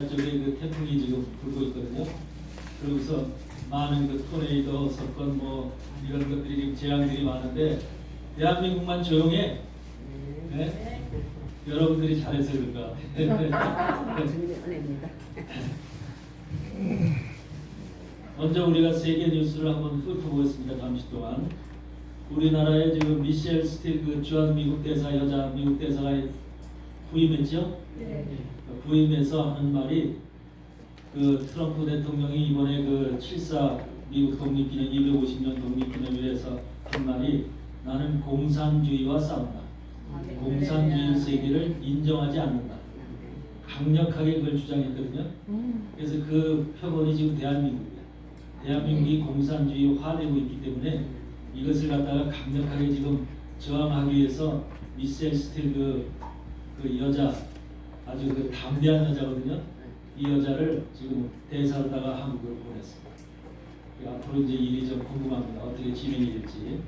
쪽에 그 태풍이 지금 불고 있거든요. 그러면서 많은 그 토네이도 사건 뭐 이런 것들이 지금 재앙들이 많은데 대한민국만 조용해. 네? 여러분들이 잘해서 그런가. 먼저 우리가 세계 뉴스를 한번 훑어보겠습니다. 잠시 동안 우리나라에 지금 미셸 스틸 그 주한 미국 대사 여자 미국 대사가 부임했죠. 네. 부임해서 하는 말이 그 트럼프 대통령이 이번에 그 7.4 미국 독립기념 250년 독립기념일에서 한 말이 나는 공산주의와 싸운다. 공산주의 세계를 인정하지 않는다. 강력하게 그걸 주장했거든요. 그래서 그 표본이 지금 대한민국이야. 대한민국이 공산주의화되고 있기 때문에 이것을 갖다가 강력하게 지금 저항하기 위해서 미셸 스틸 그 여자 아주 그 담대한 여자거든요. 이 여자를 지금 대사로다가 한국으로 보냈습니다. 앞으로 이제 일이 좀 궁금합니다. 어떻게 진행이 될지.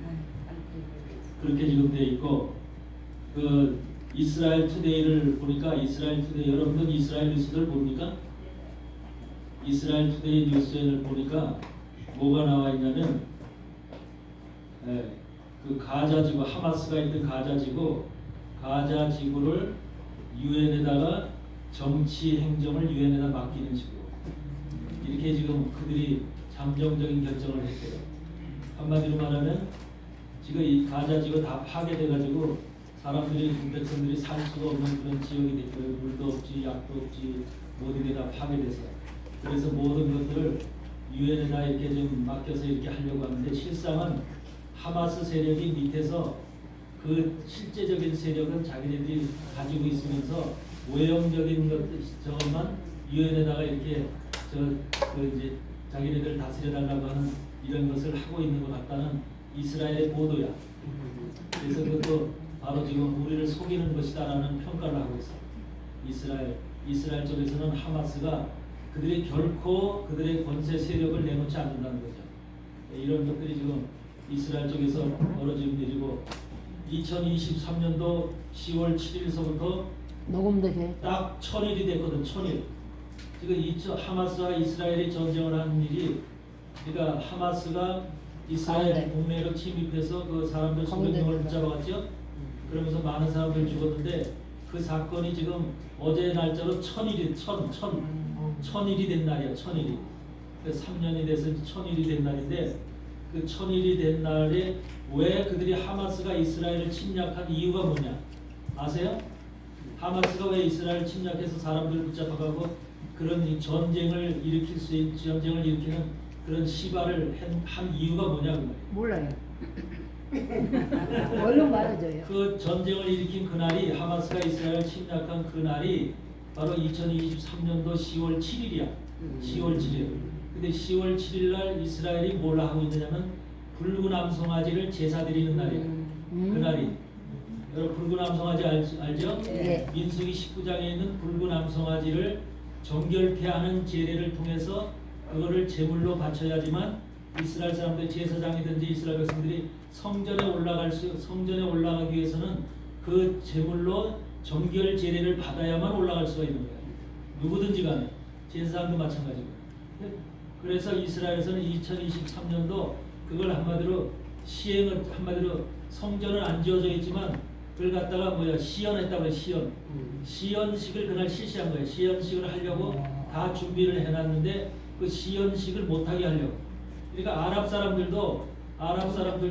그렇게 지금 돼 있고 그 이스라엘 투데이를 보니까 이스라엘 투데이 여러분들 이스라엘 뉴스들 봅니까? 이스라엘 투데이 뉴스를 보니까 뭐가 나와 있냐면 그 가자 지구 하마스가 있던 가자 지구를 유엔에다가 정치 행정을 유엔에다 맡기는 식으로 이렇게 지금 그들이 잠정적인 결정을 했대요. 한마디로 말하면 지금 이 가자 지구 다 파괴돼가지고 사람들이 백성들이 살 수가 없는 그런 지역이 됐고요. 물도 없지, 약도 없지, 모든 게 다 파괴돼서 그래서 모든 것들을 유엔에다 이렇게 좀 맡겨서 이렇게 하려고 하는데 실상은 하마스 세력이 밑에서 그 실제적인 세력은 자기네들이 가지고 있으면서 외형적인 저것만 유엔에다가 이렇게 그 이제 자기네들 다스려달라고 하는 이런 것을 하고 있는 것 같다는 이스라엘의 보도야. 그래서 그것도 바로 지금 우리를 속이는 것이다라는 평가를 하고 있어. 이스라엘 쪽에서는 하마스가 그들이 결코 그들의 권세 세력을 내놓지 않는다는 거죠. 이런 것들이 지금 이스라엘 쪽에서 벌어지는 일이고 2023년도 10월 7일서부터 녹음되게 딱 1000일이 됐거든. 1000일. 지금 하마스와 이스라엘이 전쟁을 하는 일이 그러니까 하마스가 이스라엘 동맹으로 침입해서 그 사람들 수백 명을 붙잡아갔죠. 그러면서 많은 사람들 죽었는데 그 사건이 지금 어제 날짜로 1000일이 1000일이 된 날이야. 1000일이. 그래서 3년이 돼서 1000일이 된 날인데 그 1000일이 된 날에 왜 그들이 하마스가 이스라엘을 침략한 이유가 뭐냐 아세요? 하마스가 왜 이스라엘을 침략해서 사람들을 붙잡아가고 그런 전쟁을 일으키는 그런 시발을 한 이유가 뭐냐고 몰라요. 얼른 말해줘요. 그 전쟁을 일으킨 그날이 하마스가 이스라엘을 침략한 그날이 바로 2023년도 10월 7일이야. 10월 7일. 근데 10월 7일 날 이스라엘이 뭘 하고 있느냐면 붉은 암송아지를 제사 드리는 날이에요. 그날이. 여러분 붉은 암송아지 알죠? 네. 민수기 19장에 있는 붉은 암송아지를 정결케하는 제례를 통해서 그거를 제물로 바쳐야지만 이스라엘 사람들 제사장이든지 이스라엘 백성들이 성전에 올라가기 위해서는 그 제물로 정결 제례를 받아야만 올라갈 수가 있는 거예요. 누구든지 간에 제사장도 마찬가지고. 그래서 이스라엘에서는 2023년도 그걸 한마디로 성전은 안 지어져 있지만 그걸 갖다가 시연했다고 해요. 시연식을 그날 실시한 거예요. 시연식을 하려고 다 준비를 해놨는데 그 시연식을 못하게 하려고. 그러니까 아랍 사람들도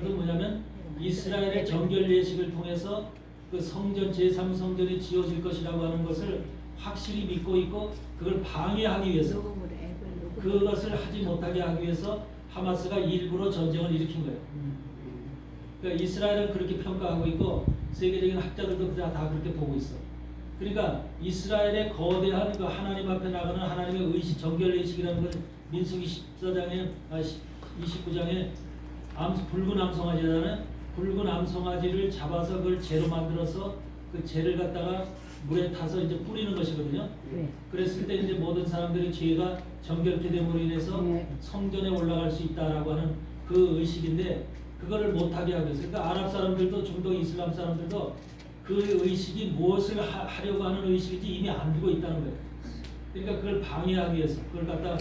뭐냐면 이스라엘의 정결 예식을 통해서 그 성전 제3성전이 지어질 것이라고 하는 것을 확실히 믿고 있고 그걸 방해하기 위해서 그것을 하지 못하게 하기 위해서 하마스가 일부러 전쟁을 일으킨 거예요. 그러니까 이스라엘은 그렇게 평가하고 있고 세계적인 학자들도 다 그렇게 보고 있어. 그러니까 이스라엘의 거대한 그 하나님 앞에 나가는 하나님의 의식, 정결 의식이라는 걸 민수기 29장에 붉은 암송아지잖아요. 붉은 암송아지를 잡아서 그걸 재로 만들어서 그 재를 갖다가 물에 타서 이제 뿌리는 것이거든요. 네. 그랬을 때 이제 모든 사람들의 죄가 정결케 됨으로 인해서 성전에 올라갈 수 있다라고 하는 그 의식인데 그거를 못하게 하고 있어요. 그러니까 아랍 사람들도 중동 이슬람 사람들도 그 의식이 무엇을 하려고 하는 의식인지 이미 알고 있다는 거예요. 그러니까 그걸 방해하기 위해서, 그걸 갖다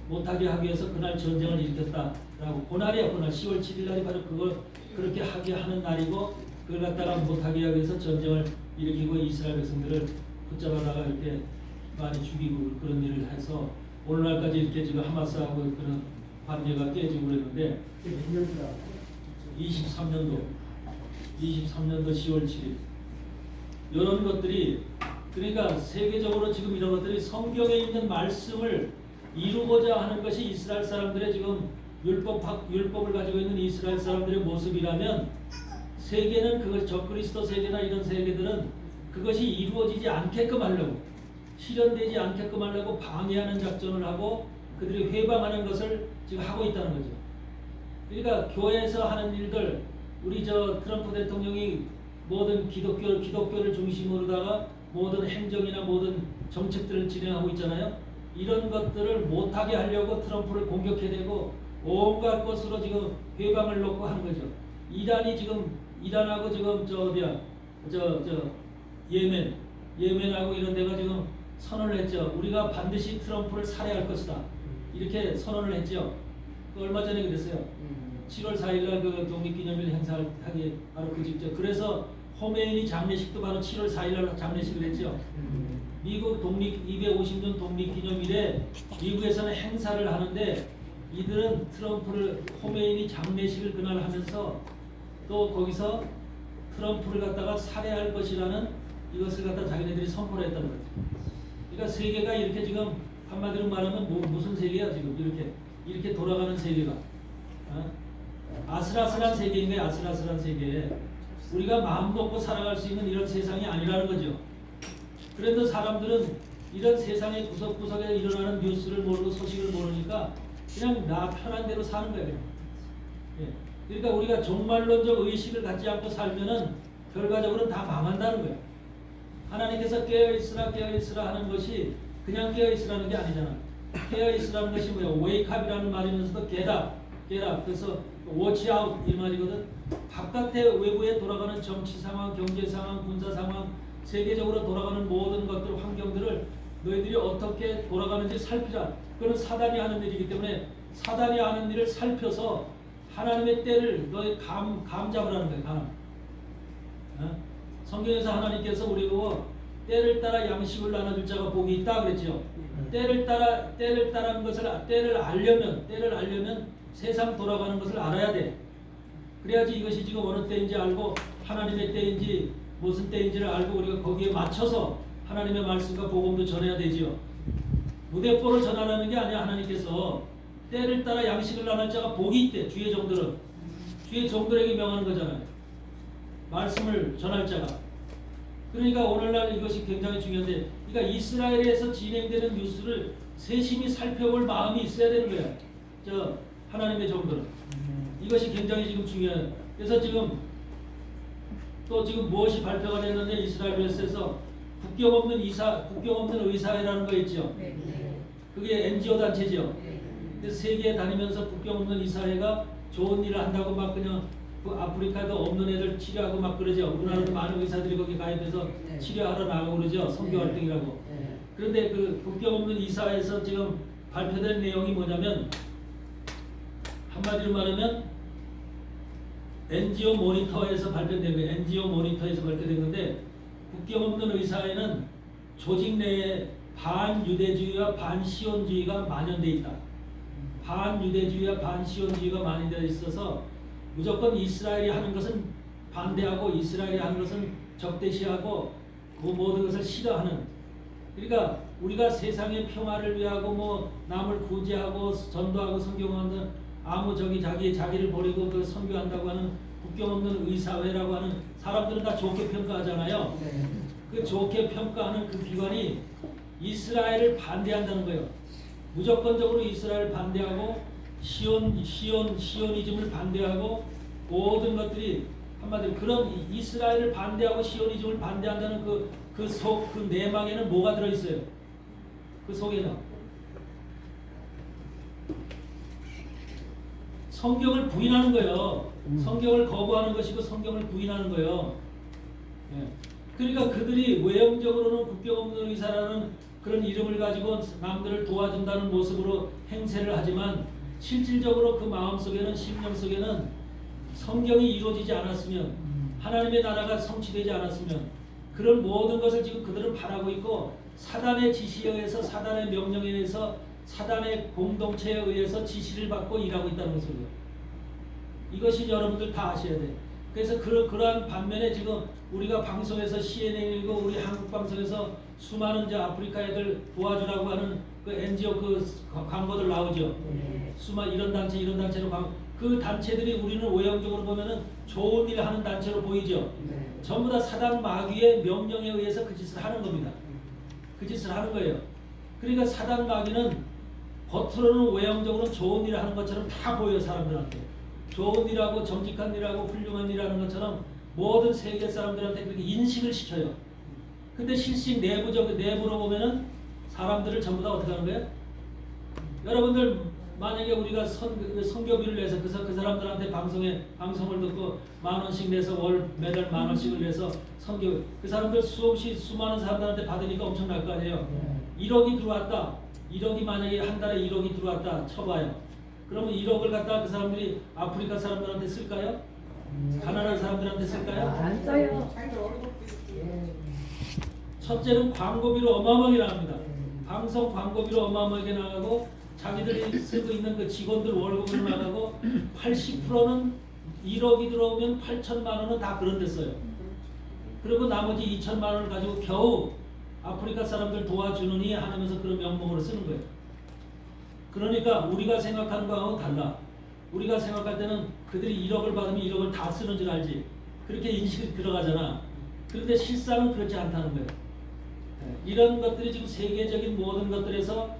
못하게 하기 위해서 그날 전쟁을 일으켰다라고. 그날이야, 그날 10월 7일 날이 바로 그걸 그렇게 하게 하는 날이고, 그걸 갖다가 못하게 하기 위해서 전쟁을 일으키고 이스라엘 백성들을 붙잡아다가 이렇게 많이 죽이고 그런 일을 해서 오늘날까지 이렇게 지금 하마스하고 그런 관계가 깨지고 그랬는데, 23년도 10월 7일 이런 것들이, 그러니까 세계적으로 지금 이런 것들이 성경에 있는 말씀을 이루고자 하는 것이 이스라엘 사람들의 지금 율법을 가지고 있는 이스라엘 사람들의 모습이라면, 세계는 그것, 적그리스도 세계나 이런 세계들은 그것이 이루어지지 않게끔 하려고, 실현되지 않게끔 하려고 방해하는 작전을 하고 그들이 회방하는 것을 지금 하고 있다는 거죠. 그러니까 교회에서 하는 일들, 우리 트럼프 대통령이 모든 기독교를 중심으로다가 모든 행정이나 모든 정책들을 진행하고 있잖아요. 이런 것들을 못하게 하려고 트럼프를 공격해대고 온갖 것으로 지금 회방을 놓고 하는 거죠. 이란하고 지금 예멘하고 이런 데가 지금 선언을 했죠. 우리가 반드시 트럼프를 살해할 것이다. 이렇게 선언을 했죠. 얼마 전에 그랬어요. 7월 4일날 그 독립기념일 행사하기 바로 그 직전. 그래서 호메인이 장례식도 바로 7월 4일날 장례식을 했죠. 미국 250년 독립기념일에 미국에서는 행사를 하는데, 이들은 호메인이 장례식을 그날 하면서 또 거기서 트럼프를 갖다가 살해할 것이라는 이것을 갖다 자기네들이 선포를 했다는 거죠. 그러니까 세계가 이렇게 지금 한마디로 말하면 무슨 세계야 지금 이렇게 돌아가는 세계가. 아슬아슬한 세계인 거예요. 아슬아슬한 세계. 우리가 마음 먹고 살아갈 수 있는 이런 세상이 아니라는 거죠. 그런데 사람들은 이런 세상의 구석구석에 일어나는 뉴스를 모르고 소식을 모르니까 그냥 나 편한 대로 사는 거예요. 예. 그러니까 우리가 종말론적 의식을 갖지 않고 살면은 결과적으로는 다 망한다는 거예요. 하나님께서 깨어있으라 하는 것이 그냥 깨어있으라는 게 아니잖아. 깨어있으라는 것이 뭐예요? wake up이라는 말이면서도 get up. 그래서 watch out 이 말이거든. 바깥에 외부에 돌아가는 정치 상황, 경제 상황, 군사 상황, 세계적으로 돌아가는 모든 것들, 환경들을 너희들이 어떻게 돌아가는지 살피라. 그건 사단이 하는 일이기 때문에 사단이 하는 일을 살펴서 하나님의 때를 너희 감 잡으라는 거예요. 감. 성경에서 하나님께서 우리고 때를 따라 양식을 나눠줄 자가 복이 있다 그랬죠. 때를 따라는 것을 때를 알려면 세상 돌아가는 것을 알아야 돼. 그래야지 이것이 지금 어느 때인지 알고 하나님의 때인지 무슨 때인지를 알고 우리가 거기에 맞춰서 하나님의 말씀과 복음도 전해야 되지요. 무대뽀를 전하라는 게 아니야. 하나님께서 때를 따라 양식을 나눌 자가 복이 있대. 주의 종들에게 명하는 거잖아요. 말씀을 전할 자가. 그러니까 오늘날 이것이 굉장히 중요한데, 그러니까 이스라엘에서 진행되는 뉴스를 세심히 살펴볼 마음이 있어야 되는 거야. 하나님의 종들은. 이것이 굉장히 지금 중요해요. 그래서 지금 무엇이 발표가 됐는데, 이스라엘 뉴스에서 국경 없는 의사회라는 거 있죠. 그게 NGO 단체죠. 그래서 세계에 다니면서 국경 없는 의사회가 좋은 일을 한다고 막 그냥 그 아프리카도 없는 애들 치료하고 막 그러죠. 우리나라도 많은 의사들이 거기 가입해서 치료하러 나가고 그러죠. 선교 활동이라고. 그런데 그 국경 없는 의사회에서 지금 발표된 내용이 뭐냐면, 한마디로 말하면 NGO 모니터에서 발표된 거예요. NGO 모니터에서 발표된 건데, 국경 없는 의사회는 조직 내에 반유대주의와 반시온주의가 만연돼 있다. 반유대주의와 반시온주의가 만연되어 있어서 무조건 이스라엘이 하는 것은 반대하고 이스라엘이 하는 것은 적대시하고 그 모든 것을 싫어하는. 그러니까 우리가 세상의 평화를 위하고 남을 구제하고 전도하고 선교하는 아무 자기를 버리고 그 선교한다고 하는 국경 없는 의사회라고 하는 사람들은 다 좋게 평가하잖아요. 그 좋게 평가하는 그 기관이 이스라엘을 반대한다는 거예요. 무조건적으로 이스라엘을 반대하고 시오니즘을 반대하고 모든 것들이 한마디로 그런 이스라엘을 반대하고 시오니즘을 반대한다는 그 내막에는 뭐가 들어있어요? 그 속에는 성경을 부인하는 거예요. 성경을 거부하는 것이고 성경을 부인하는 거예요. 예. 그러니까 그들이 외형적으로는 국경 없는 의사라는 그런 이름을 가지고 남들을 도와준다는 모습으로 행세를 하지만 실질적으로 그 마음속에는 심령 속에는 성경이 이루어지지 않았으면 하나님의 나라가 성취되지 않았으면 그런 모든 것을 지금 그들은 바라고 있고 사단의 지시에 의해서 사단의 명령에 의해서 사단의 공동체에 의해서 지시를 받고 일하고 있다는 것이에요. 이것이 여러분들 다 아셔야 돼요. 그래서 그러한 반면에 지금 우리가 방송에서 CNN이고 우리 한국 방송에서 수많은 이제 아프리카 애들 도와주라고 하는 그 NGO 그 광고들 나오죠. 이런 단체로 그 단체들이 우리는 외형적으로 보면은 좋은 일을 하는 단체로 보이죠. 전부 다 사단 마귀의 명령에 의해서 그 짓을 하는 겁니다. 그 짓을 하는 거예요. 그러니까 사단 마귀는 겉으로는 외형적으로는 좋은 일을 하는 것처럼 다 보여요. 사람들한테 좋은 일하고 정직한 일하고 훌륭한 일하는 것처럼 모든 세계 사람들한테 그렇게 인식을 시켜요. 근데 실식 내부로 보면은 사람들을 전부 다 어떻게 하는 거예요? 여러분들 만약에 우리가 선교비를 내서 그 사람들한테 방송을 듣고 10,000원씩 내서 월 매달 10,000원씩을 내서 선교 그 사람들 수없이 수많은 사람들한테 받으니까 엄청날 거 아니에요. 1억이 들어왔다. 1억이 만약에 한 달에 1억이 들어왔다 쳐봐요. 그러면 1억을 갖다가 그 사람들이 아프리카 사람들한테 쓸까요? 가난한 사람들한테 쓸까요? 안 써요. 첫째는 광고비로 어마어마하게 나갑니다. 방송 광고비로 어마어마하게 나가고 자기들이 쓰고 있는 그 직원들 월급으로 나가고 80%는 1억이 들어오면 8천만 원은 다 그런 데 써요. 그리고 나머지 2천만 원을 가지고 겨우 아프리카 사람들 도와주느니 하면서 그런 명목으로 쓰는 거예요. 그러니까 우리가 생각하는 거하고는 달라. 우리가 생각할 때는 그들이 1억을 받으면 1억을 다 쓰는 줄 알지. 그렇게 인식이 들어가잖아. 그런데 실상은 그렇지 않다는 거예요. 이런 것들이 지금 세계적인 모든 것들에서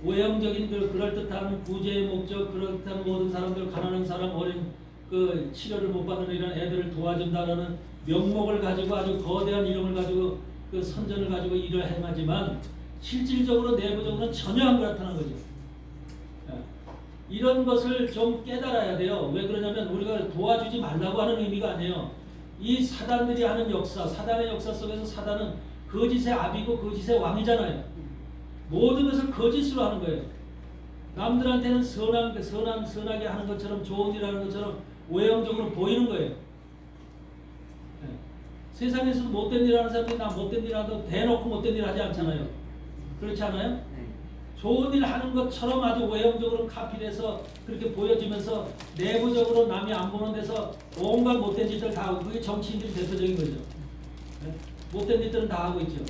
외형적인 그럴듯한 구제의 목적, 그럴듯한 모든 사람들, 가난한 사람, 어린 그 치료를 못 받는 이런 애들을 도와준다라는 명목을 가지고 아주 거대한 이름을 가지고 그 선전을 가지고 일을 행하지만 실질적으로 내부적으로는 전혀 안 그렇다는 거죠. 이런 것을 좀 깨달아야 돼요. 왜 그러냐면 우리가 도와주지 말라고 하는 의미가 아니에요. 이 사단들이 하는 역사, 사단의 역사 속에서 사단은 거짓의 아비고 거짓의 왕이잖아요. 모든 것을 거짓으로 하는 거예요. 남들한테는 선하게 하는 것처럼 좋은 일 하는 것처럼 외형적으로 보이는 거예요. 네. 세상에서 못된 일 하는 사람들이 나 못된 일 하도 대놓고 못된 일 하지 않잖아요. 그렇지 않아요? 좋은 일 하는 것처럼 아주 외형적으로 카피해서 그렇게 보여지면서 내부적으로 남이 안 보는 데서 온갖 못된 짓들 다 하고 그게 정치인들이 대표적인 거죠. 네? 못된 짓들은 다 하고 있죠.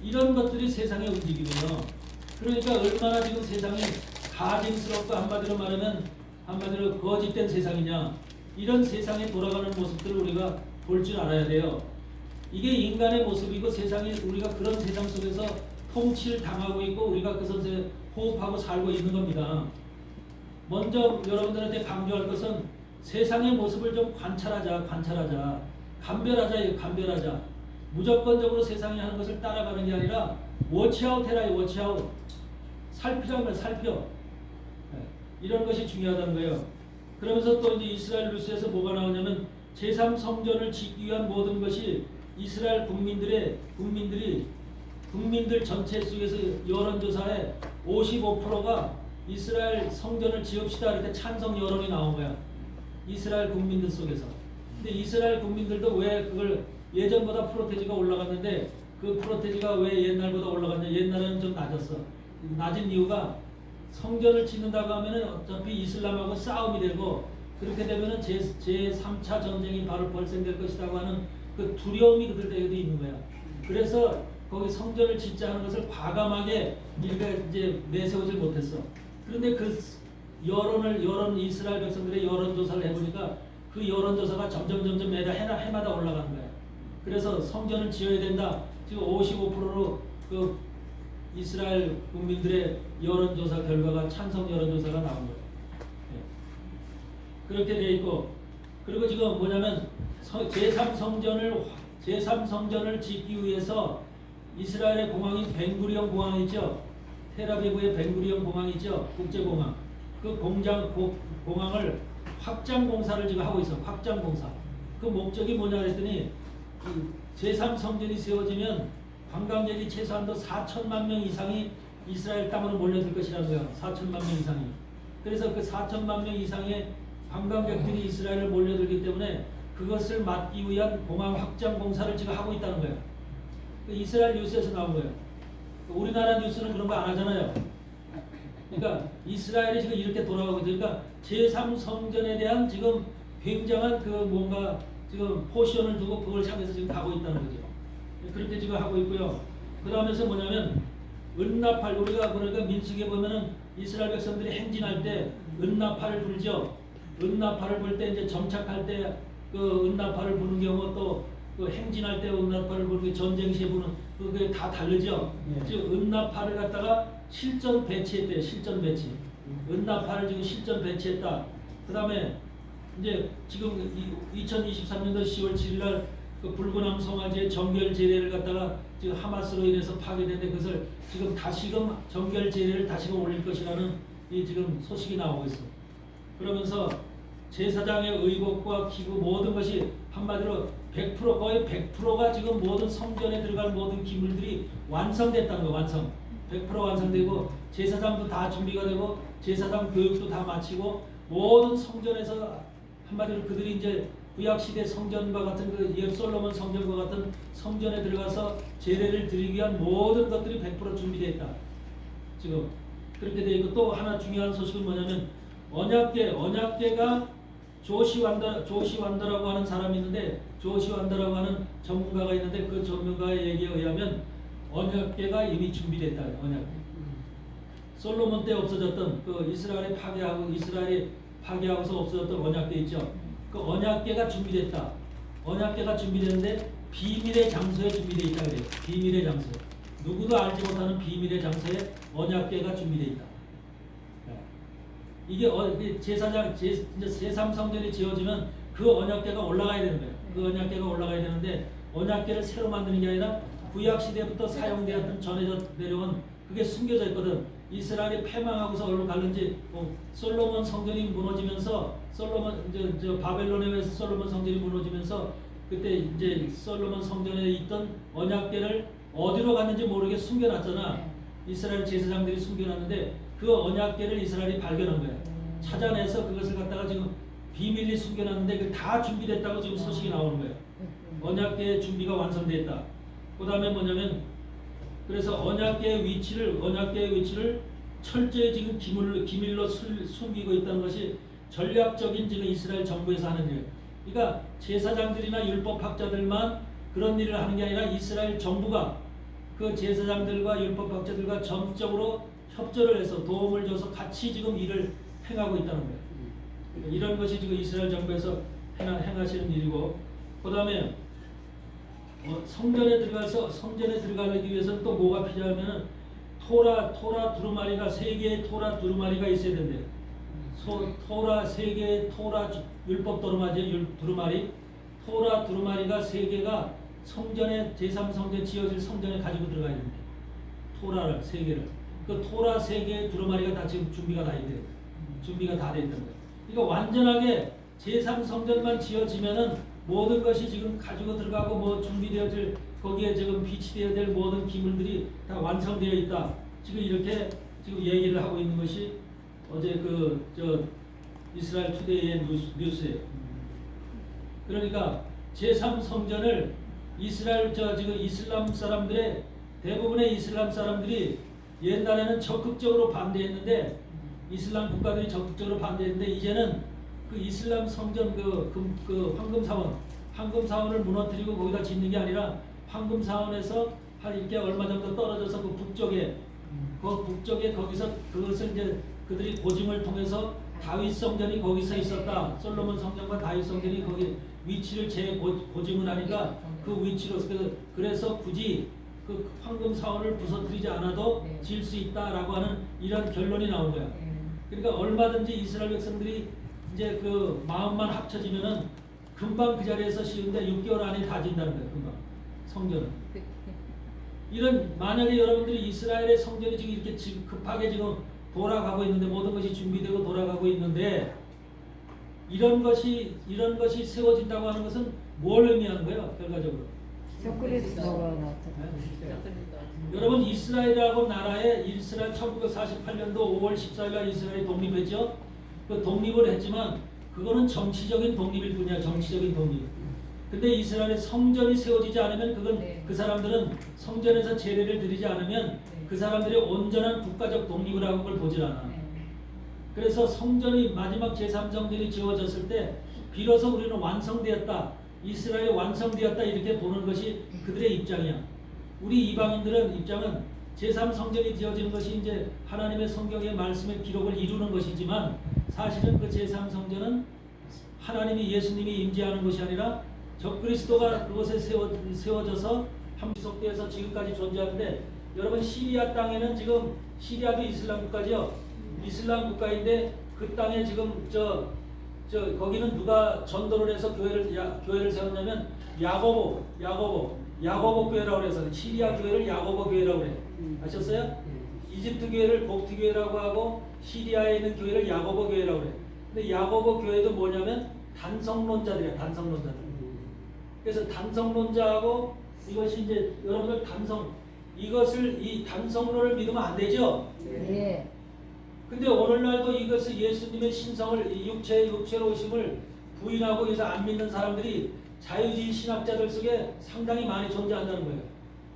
이런 것들이 세상의 움직임이에요. 그러니까 얼마나 지금 세상이 가증스럽고 한마디로 거짓된 세상이냐 이런 세상에 돌아가는 모습들을 우리가 볼 줄 알아야 돼요. 이게 인간의 모습이고 세상이 우리가 그런 세상 속에서 통치를 당하고 있고 우리가 그 선에 호흡하고 살고 있는 겁니다. 먼저 여러분들한테 강조할 것은 세상의 모습을 좀 관찰하자. 감별하자. 무조건적으로 세상이 하는 것을 따라가는 게 아니라 워치아웃 해라. 워치아웃. 살피라면 살펴. 네. 이런 것이 중요하다는 거예요. 그러면서 또 이제 이스라엘 뉴스에서 뭐가 나오냐면 제3성전을 짓기 위한 모든 것이 이스라엘 국민들 전체 속에서 여론조사에 55%가 이스라엘 성전을 지읍시다 이렇게 찬성 여론이 나온 거야. 이스라엘 국민들 속에서. 근데 이스라엘 국민들도 왜 그걸 예전보다 프로테지가 올라갔는데 그 프로테지가 왜 옛날보다 올라갔냐? 옛날에는 좀 낮았어. 낮은 이유가 성전을 짓는다고 하면은 어차피 이슬람하고 싸움이 되고 그렇게 되면은 제3차 전쟁이 바로 발생될 것이라고 하는 그 두려움이 그들에게도 있는 거야. 그래서 거기 성전을 짓자 하는 것을 과감하게 이제 내세우질 못했어. 그런데 그 이스라엘 백성들의 여론조사를 해보니까 그 여론조사가 점점 매달 해마다 올라가는 거야. 그래서 성전을 지어야 된다. 지금 55%로 그 이스라엘 국민들의 여론조사 결과가 찬성 여론조사가 나온 거예요. 네. 그렇게 돼 있고 그리고 지금 뭐냐면 제3성전을 짓기 위해서 이스라엘의 공항인 벤구리온 공항 있죠. 텔아비브의 벤구리온 공항 있죠. 국제공항. 그 공항을 확장 공사를 지금 하고 있어. 확장 공사. 그 목적이 뭐냐 그랬더니 제3성전이 세워지면 관광객이 최소한도 4천만 명 이상이 이스라엘 땅으로 몰려들 것이라는 거예요. 4천만 명 이상이. 그래서 그 4천만 명 이상의 관광객들이 이스라엘을 몰려들기 때문에 그것을 막기 위한 공항 확장 공사를 지금 하고 있다는 거예요. 그 이스라엘 뉴스에서 나온 거예요. 우리나라 뉴스는 그런 거 안 하잖아요. 그러니까 이스라엘이 지금 이렇게 돌아가고 있어요. 그러니까 제3성전에 대한 지금 굉장한 그 뭔가 지금 포션을 두고 그걸 향해서 지금 가고 있다는 거죠. 그렇게 지금 하고 있고요. 그 다음에서 뭐냐면 은나팔, 우리가 그러니까 민수기에 보면은 이스라엘 백성들이 행진할 때 은나팔을 불죠. 은나팔을 불 때 이제 정착할 때 그 은나팔을 부는 경우 또 그 행진할 때 은나팔을 부는 게 전쟁 시에 부는 그게 다 다르죠. 네. 즉 은나팔을 갖다가 실전 배치했대요. 실전 배치. 은나팔을 지금 실전 배치했다. 그 다음에 이제 지금 2023년도 10월 7일날 그 불구남 송아지의 정결 제례를 갖다가 지금 하마스로 인해서 파괴됐는데 그것을 지금 다시금 정결 제례를 다시금 올릴 것이라는 이 지금 소식이 나오고 있어. 그러면서 제사장의 의복과 기구 모든 것이 한마디로 100% 거의 100%가 지금 모든 성전에 들어갈 모든 기물들이 완성됐다는 거. 완성. 100% 완성되고 제사장도 다 준비가 되고 제사장 교육도 다 마치고 모든 성전에서 한마디로 그들이 이제 구약시대 성전과 같은 그 옛 솔로몬 성전과 같은 성전에 들어가서 제례를 드리기 위한 모든 것들이 100% 준비되어 있다. 지금 그렇게 되어 있고 또 하나 중요한 소식은 뭐냐면 언약궤가 조시완더라고 하는 사람이 있는데 조시완더라고 하는 전문가가 있는데 그 전문가의 얘기에 의하면 언약궤가 이미 준비됐다. 언약궤. 솔로몬 때 없어졌던 그 이스라엘이 파괴하고서 없어졌던 언약궤 있죠. 그 언약궤가 준비됐다. 언약궤가 준비됐는데 비밀의 장소에 준비되어 있다 그래요. 비밀의 장소. 누구도 알지 못하는 비밀의 장소에 언약궤가 준비되어 있다. 이게 제사장 제3성전이 지어지면 그 언약궤가 올라가야 되는 거예요. 그 언약궤가 올라가야 되는데 언약궤를 새로 만드는 게 아니라 구약 시대부터 사용되었던 전해져 내려온 그게 숨겨져 있거든. 이스라엘이 패망하고서 어디로 갔는지 솔로몬 성전이 무너지면서 바벨론에 의해서 솔로몬 성전이 무너지면서 그때 이제 솔로몬 성전에 있던 언약궤를 어디로 갔는지 모르게 숨겨놨잖아. 이스라엘 제사장들이 숨겨놨는데 그 언약궤를 이스라엘이 발견한 거야. 찾아내서 그것을 갖다가 지금 비밀리 숨겨놨는데 그 다 준비됐다고 지금 소식이 나오는 거예요. 언약궤의 준비가 완성됐다. 그 다음에 뭐냐면 그래서 언약궤의 위치를 철저히 지금 기밀로 숨기고 있다는 것이 전략적인 지금 이스라엘 정부에서 하는 일. 그러니까 제사장들이나 율법학자들만 그런 일을 하는 게 아니라 이스라엘 정부가 그 제사장들과 율법학자들과 전적으로 협조를 해서 도움을 줘서 같이 지금 일을 행하고 있다는 거예요. 그러니까 이런 것이 지금 이스라엘 정부에서 행하시는 일이고, 그 다음에 성전에 들어가기 위해서는 또 뭐가 필요하면은 토라 두루마리가 3개의 토라 두루마리가 있어야 된대요. 토라 3개의 토라 율법 두루마리 토라 두루마리가 3개가 성전에 제3성전 지어질 성전에 가지고 들어가야 됩니다. 토라를 3개를. 그 토라 3개의 두루마리가 다 지금 준비가 다 있대요. 준비가 다 돼 있는 거예요. 그러니까 완전하게 제3성전만 지어지면은 모든 것이 지금 가지고 들어가고 뭐 준비되어질 거기에 지금 비치되어야 될 모든 기물들이 다 완성되어 있다. 지금 이렇게 지금 얘기를 하고 있는 것이 어제 이스라엘 투데이의 뉴스예요. 그러니까 제3성전을 지금 이슬람 사람들의 대부분의 이슬람 사람들이 옛날에는 적극적으로 반대했는데 이슬람 국가들이 적극적으로 반대했는데 이제는 그 이슬람 성전 그 황금사원을 무너뜨리고 거기다 짓는 게 아니라 황금사원에서 한 이렇게 얼마 정도 떨어져서 그 북쪽에 거기서 그것을 이제 그들이 고증을 통해서 다윗 성전이 거기서 있었다. 솔로몬 성전과 다윗 성전이 거기 위치를 고증을 하니까 그 위치로 그래서 굳이 그 황금사원을 부서뜨리지 않아도 지을 수 있다라고 하는 이런 결론이 나온 거야. 그러니까 얼마든지 이스라엘 백성들이 이제 그 마음만 합쳐지면은 금방 그 자리에서 쉬운데 6개월 안에 다 진다는 거예요. 금방 성전은. 이런 만약에 여러분들이 이스라엘의 성전이 지금 이렇게 급하게 지금 돌아가고 있는데 모든 것이 준비되고 돌아가고 있는데 이런 것이 세워진다고 하는 것은 뭘 의미하는 거예요? 결과적으로 적그리스도가 나타나. 여러분 이스라엘하고 나라에 이스라엘 1948년도 5월 14일 날 이스라엘이 독립했죠. 그 독립을 했지만 그거는 정치적인 독립일 뿐이야. 정치적인 독립. 근데 이스라엘의 성전이 세워지지 않으면 그건 그 사람들은 성전에서 제례를 드리지 않으면 그 사람들이 온전한 국가적 독립을 하고 그걸 보질 않아. 그래서 성전이 마지막 제3성전이 지어졌을 때 비로소 우리는 완성되었다. 이스라엘이 완성되었다 이렇게 보는 것이 그들의 입장이야. 우리 이방인들은 입장은 제3성전이 지어지는 것이 이제 하나님의 성경의 말씀의 기록을 이루는 것이지만 사실은 그 제3성전은 하나님이 예수님이 임재하는 것이 아니라 적그리스도가 그곳에 세워져서 함지속되어서 지금까지 존재하는데 여러분 시리아 땅에는 지금 시리아도 이슬람 국가죠. 이슬람 국가인데 그 땅에 지금 거기는 누가 전도를 해서 교회를 세웠냐면 야고보 교회라고 해서 시리아 교회를 야고보 교회라고 그래. 아셨어요? 이집트 교회를 곱트 교회라고 하고 시리아에 있는 교회를 야고보 교회라고 그래. 근데 야고보 교회도 뭐냐면 단성론자들이야. 단성론자들. 그래서 단성론자하고 이것이 이제 여러분들 이 단성론을 믿으면 안 되죠? 네. 근데 오늘날도 이것을 예수님의 신성을 육체로 오심을 부인하고 그래서 안 믿는 사람들이 자유주의 신학자들 속에 상당히 많이 존재한다는 거예요.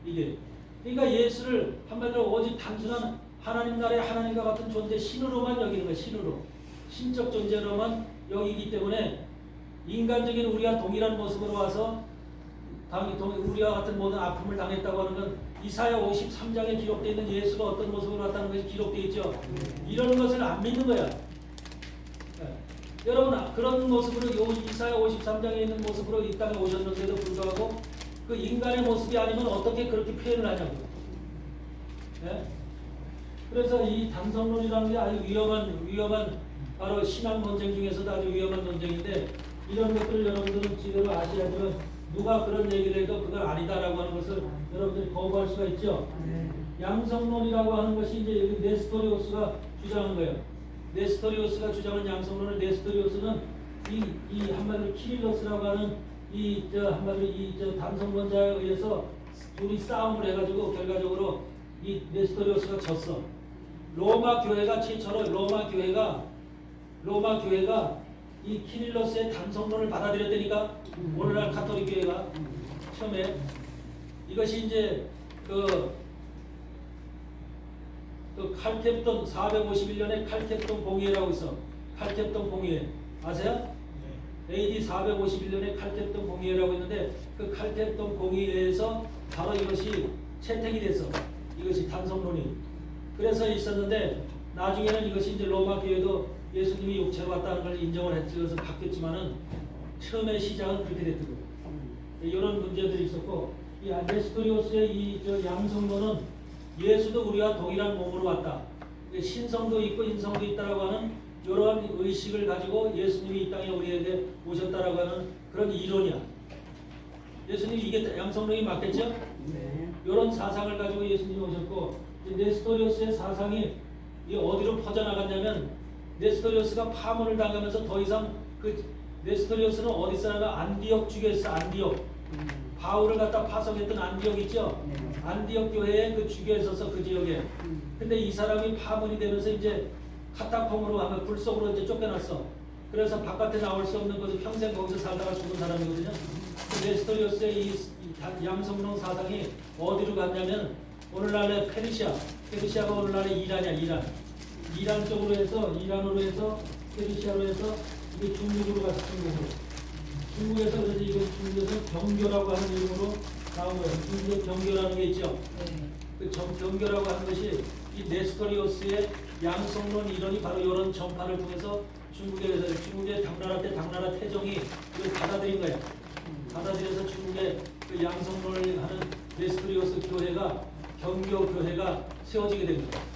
이게 그러니까 예수를 한마디로 오직 단순한 하나님 나라의 하나님과 같은 존재 신으로만 여기는 거예요. 신으로 신적 존재로만 여기기 때문에 인간적인 우리와 동일한 모습으로 와서 우리와 같은 모든 아픔을 당했다고 하는 건 이사야 53장에 기록되어 있는 예수가 어떤 모습으로 왔다는 것이 기록되어 있죠. 이런 것을 안 믿는 거야. 여러분 그런 모습으로 이사야 53장에 있는 모습으로 이 땅에 오셨는데도 불구하고 그 인간의 모습이 아니면 어떻게 그렇게 표현을 하냐고. 네? 그래서 이 단성론이라는 게 아주 위험한 바로 신앙 논쟁 중에서도 아주 위험한 논쟁인데 이런 것들을 여러분들은 지대로 아셔야지만 누가 그런 얘기를 해도 그건 아니다라고 하는 것을 여러분들이 거부할 수가 있죠. 양성론이라고 하는 것이 이제 여기 네스토리오스가 주장한 거예요. 네스토리오스가 주장한 양성론은 네스토리오스는 이 한마디로 키릴로스라고 하는 한마디로 단성론자에 의해서 둘이 싸움을 해가지고 결과적으로 이 네스토리오스가 졌어. 로마 교회가 최초로 로마 교회가 이 키릴로스의 단성론을 받아들였다니까. 오늘날 가톨릭 교회가 처음에 이것이 이제 그 칼캡돈 451년에 칼캡돈 공의회라고 있어. 칼캡돈 공의회 아세요? AD 451년에 칼캡돈 공의회라고 있는데 그 칼캡돈 공의회에서 바로 이것이 채택이 됐어. 이것이 단성론이. 그래서 있었는데 나중에는 이것이 이제 로마 교회도 예수님이 육체로 왔다는 걸 인정을 해서 바뀌었지만은 처음에 시작은 그렇게 됐거든요. 이런 문제들이 있었고 이 네스토리오스의 이 양성론은 예수도 우리와 동일한 몸으로 왔다. 신성도 있고 인성도 있다라고 하는 이러한 의식을 가지고 예수님이 이 땅에 우리에게 오셨다라고 하는 그런 이론이야. 예수님이 이게 양성론이 맞겠죠? 네. 이런 사상을 가지고 예수님이 오셨고 네스토리오스의 사상이 어디로 퍼져나갔냐면 네스토리오스가 파문을 당하면서 더 이상 네스토리오스는 어디 사냐면 안디옥 주교였어. 안디옥. 바울을 갖다 파송했던 안디옥 있죠? 안디옥 교회에 그 주교에 있어서 그 지역에. 근데 이 사람이 파문이 되면서 이제 카타콤으로 하면 불 속으로 이제 쫓겨났어. 그래서 바깥에 나올 수 없는 곳에 평생 거기서 살다가 죽은 사람이거든요. 그 네스토리오스의 이 양성론 사상이 어디로 갔냐면 오늘날의 페르시아가 오늘날의 이란이야. 이란 쪽으로 해서 이란으로 해서 페르시아로 해서 이게 중국으로 갔어. 중국에서 그래서 이거 중국에서 경교라고 하는 이름으로 나온 거예요. 중국의 경교라는 게 있죠. 그 경교라고 하는 것이 이 네스토리오스의 양성론 이론이 바로 이런 전파를 통해서 중국의 당나라 때 당나라 태종이 이걸 받아들인 거예요. 받아들여서 중국의 그 양성론을 하는 네스토리오스 교회가 경교 교회가 세워지게 된 거예요.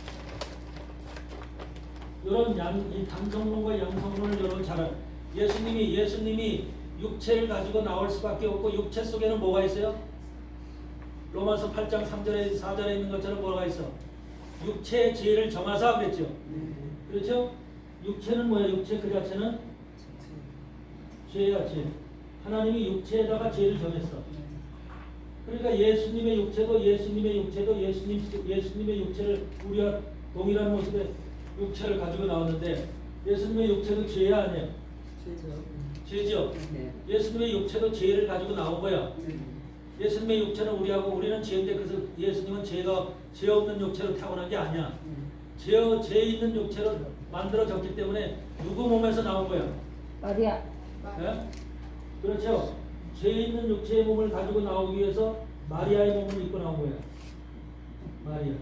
이런 이 단성론과 양성론을 여러분 잘 알아요. 예수님이 육체를 가지고 나올 수밖에 없고 육체 속에는 뭐가 있어요? 로마서 8장 3절에 4절에 있는 것처럼 뭐가 있어? 육체의 죄를 정하사 그랬죠. 그렇죠? 육체는 뭐야? 육체 그 자체는 죄야 죄. 하나님이 육체에다가 죄를 정했어. 그러니까 예수님의 육체를 우리와 동일한 모습의 육체를 가지고 나왔는데 예수님의 육체도 죄야 아니에요? 죄죠. 네. 예수님의 육체도 죄를 가지고 나온 거야. 예수님의 육체는 우리는 죄인데 그래서 예수님은 죄 없는 육체로 타고난 게 아니야. 죄 있는 육체로 만들어졌기 때문에 누구 몸에서 나온 거야? 마리아. 네? 그렇죠. 죄 있는 육체의 몸을 가지고 나오기 위해서 마리아의 몸을 입고 나온 거야. 마리아.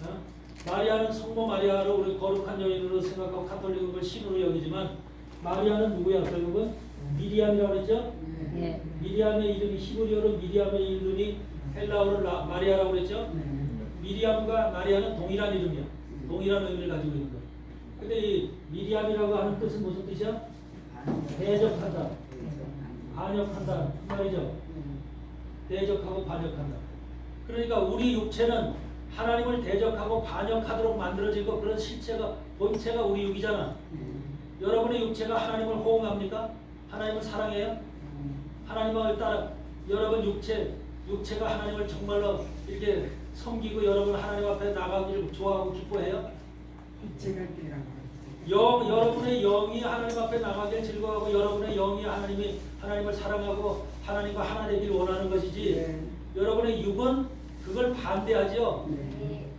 어? 마리아는 성모 마리아를 우리 거룩한 여인으로 생각하고 카톨릭은 그걸 신으로 여기지만 마리아는 누구야? 결국은 미리암이라고 그랬죠? 예. 미리암의 이름이 히브리어로 미리암의 이름이 헬라어로 마리아라고 그랬죠? 미리암과 마리아는 동일한 이름이야. 동일한 의미를 가지고 있는 거야. 근데 이 미리암이라고 하는 뜻은 무슨 뜻이야? 대적한다. 반역한다. 그 말이죠. 대적하고 반역한다. 그러니까 우리 육체는 하나님을 대적하고 반역하도록 만들어지고 그런 실체가 본체가 우리 육이잖아. 여러분의 육체가 하나님을 호응합니까? 하나님을 사랑해요? 하나님을 따라 여러분 육체가 하나님을 정말로 이렇게 섬기고 여러분 하나님 앞에 나가기를 좋아하고 기뻐해요? 여러분의 영이 하나님 앞에 나가길 즐거워하고 여러분의 영이 하나님을 사랑하고 하나님과 하나 되길 원하는 것이지 여러분의 육은 그걸 반대하죠.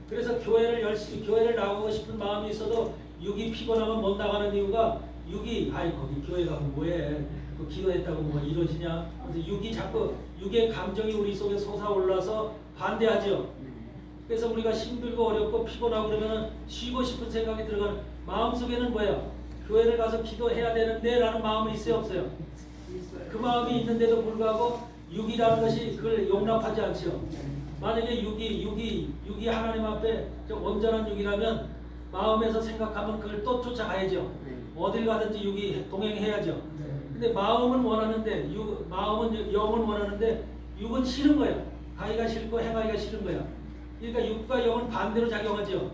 그래서 교회를 나가고 싶은 마음이 있어도 육이 피곤하면 못 나가는 이유가 육이 거기 교회 가면 뭐해 그 기도했다고 뭐 이루어지냐. 그래서 육의 감정이 우리 속에 솟아올라서 반대하죠. 그래서 우리가 힘들고 어렵고 피곤하고 그러면은 쉬고 싶은 생각이 들어가는 마음속에는 뭐예요? 교회를 가서 기도해야 되는데 라는 마음은 있어요 없어요? 그 마음이 있는데도 불구하고 육이라는 것이 그걸 용납하지 않죠. 만약에 육이 하나님 앞에 온전한 육이라면 마음에서 생각하면 그걸 또 쫓아가야죠. 어딜 가든지 육이 동행해야죠. 근데 마음은 원하는데 마음은 영은 원하는데 육은 싫은 거예요. 가기가 싫고 행하기가 싫은 거야. 그러니까 육과 영은 반대로 작용하죠.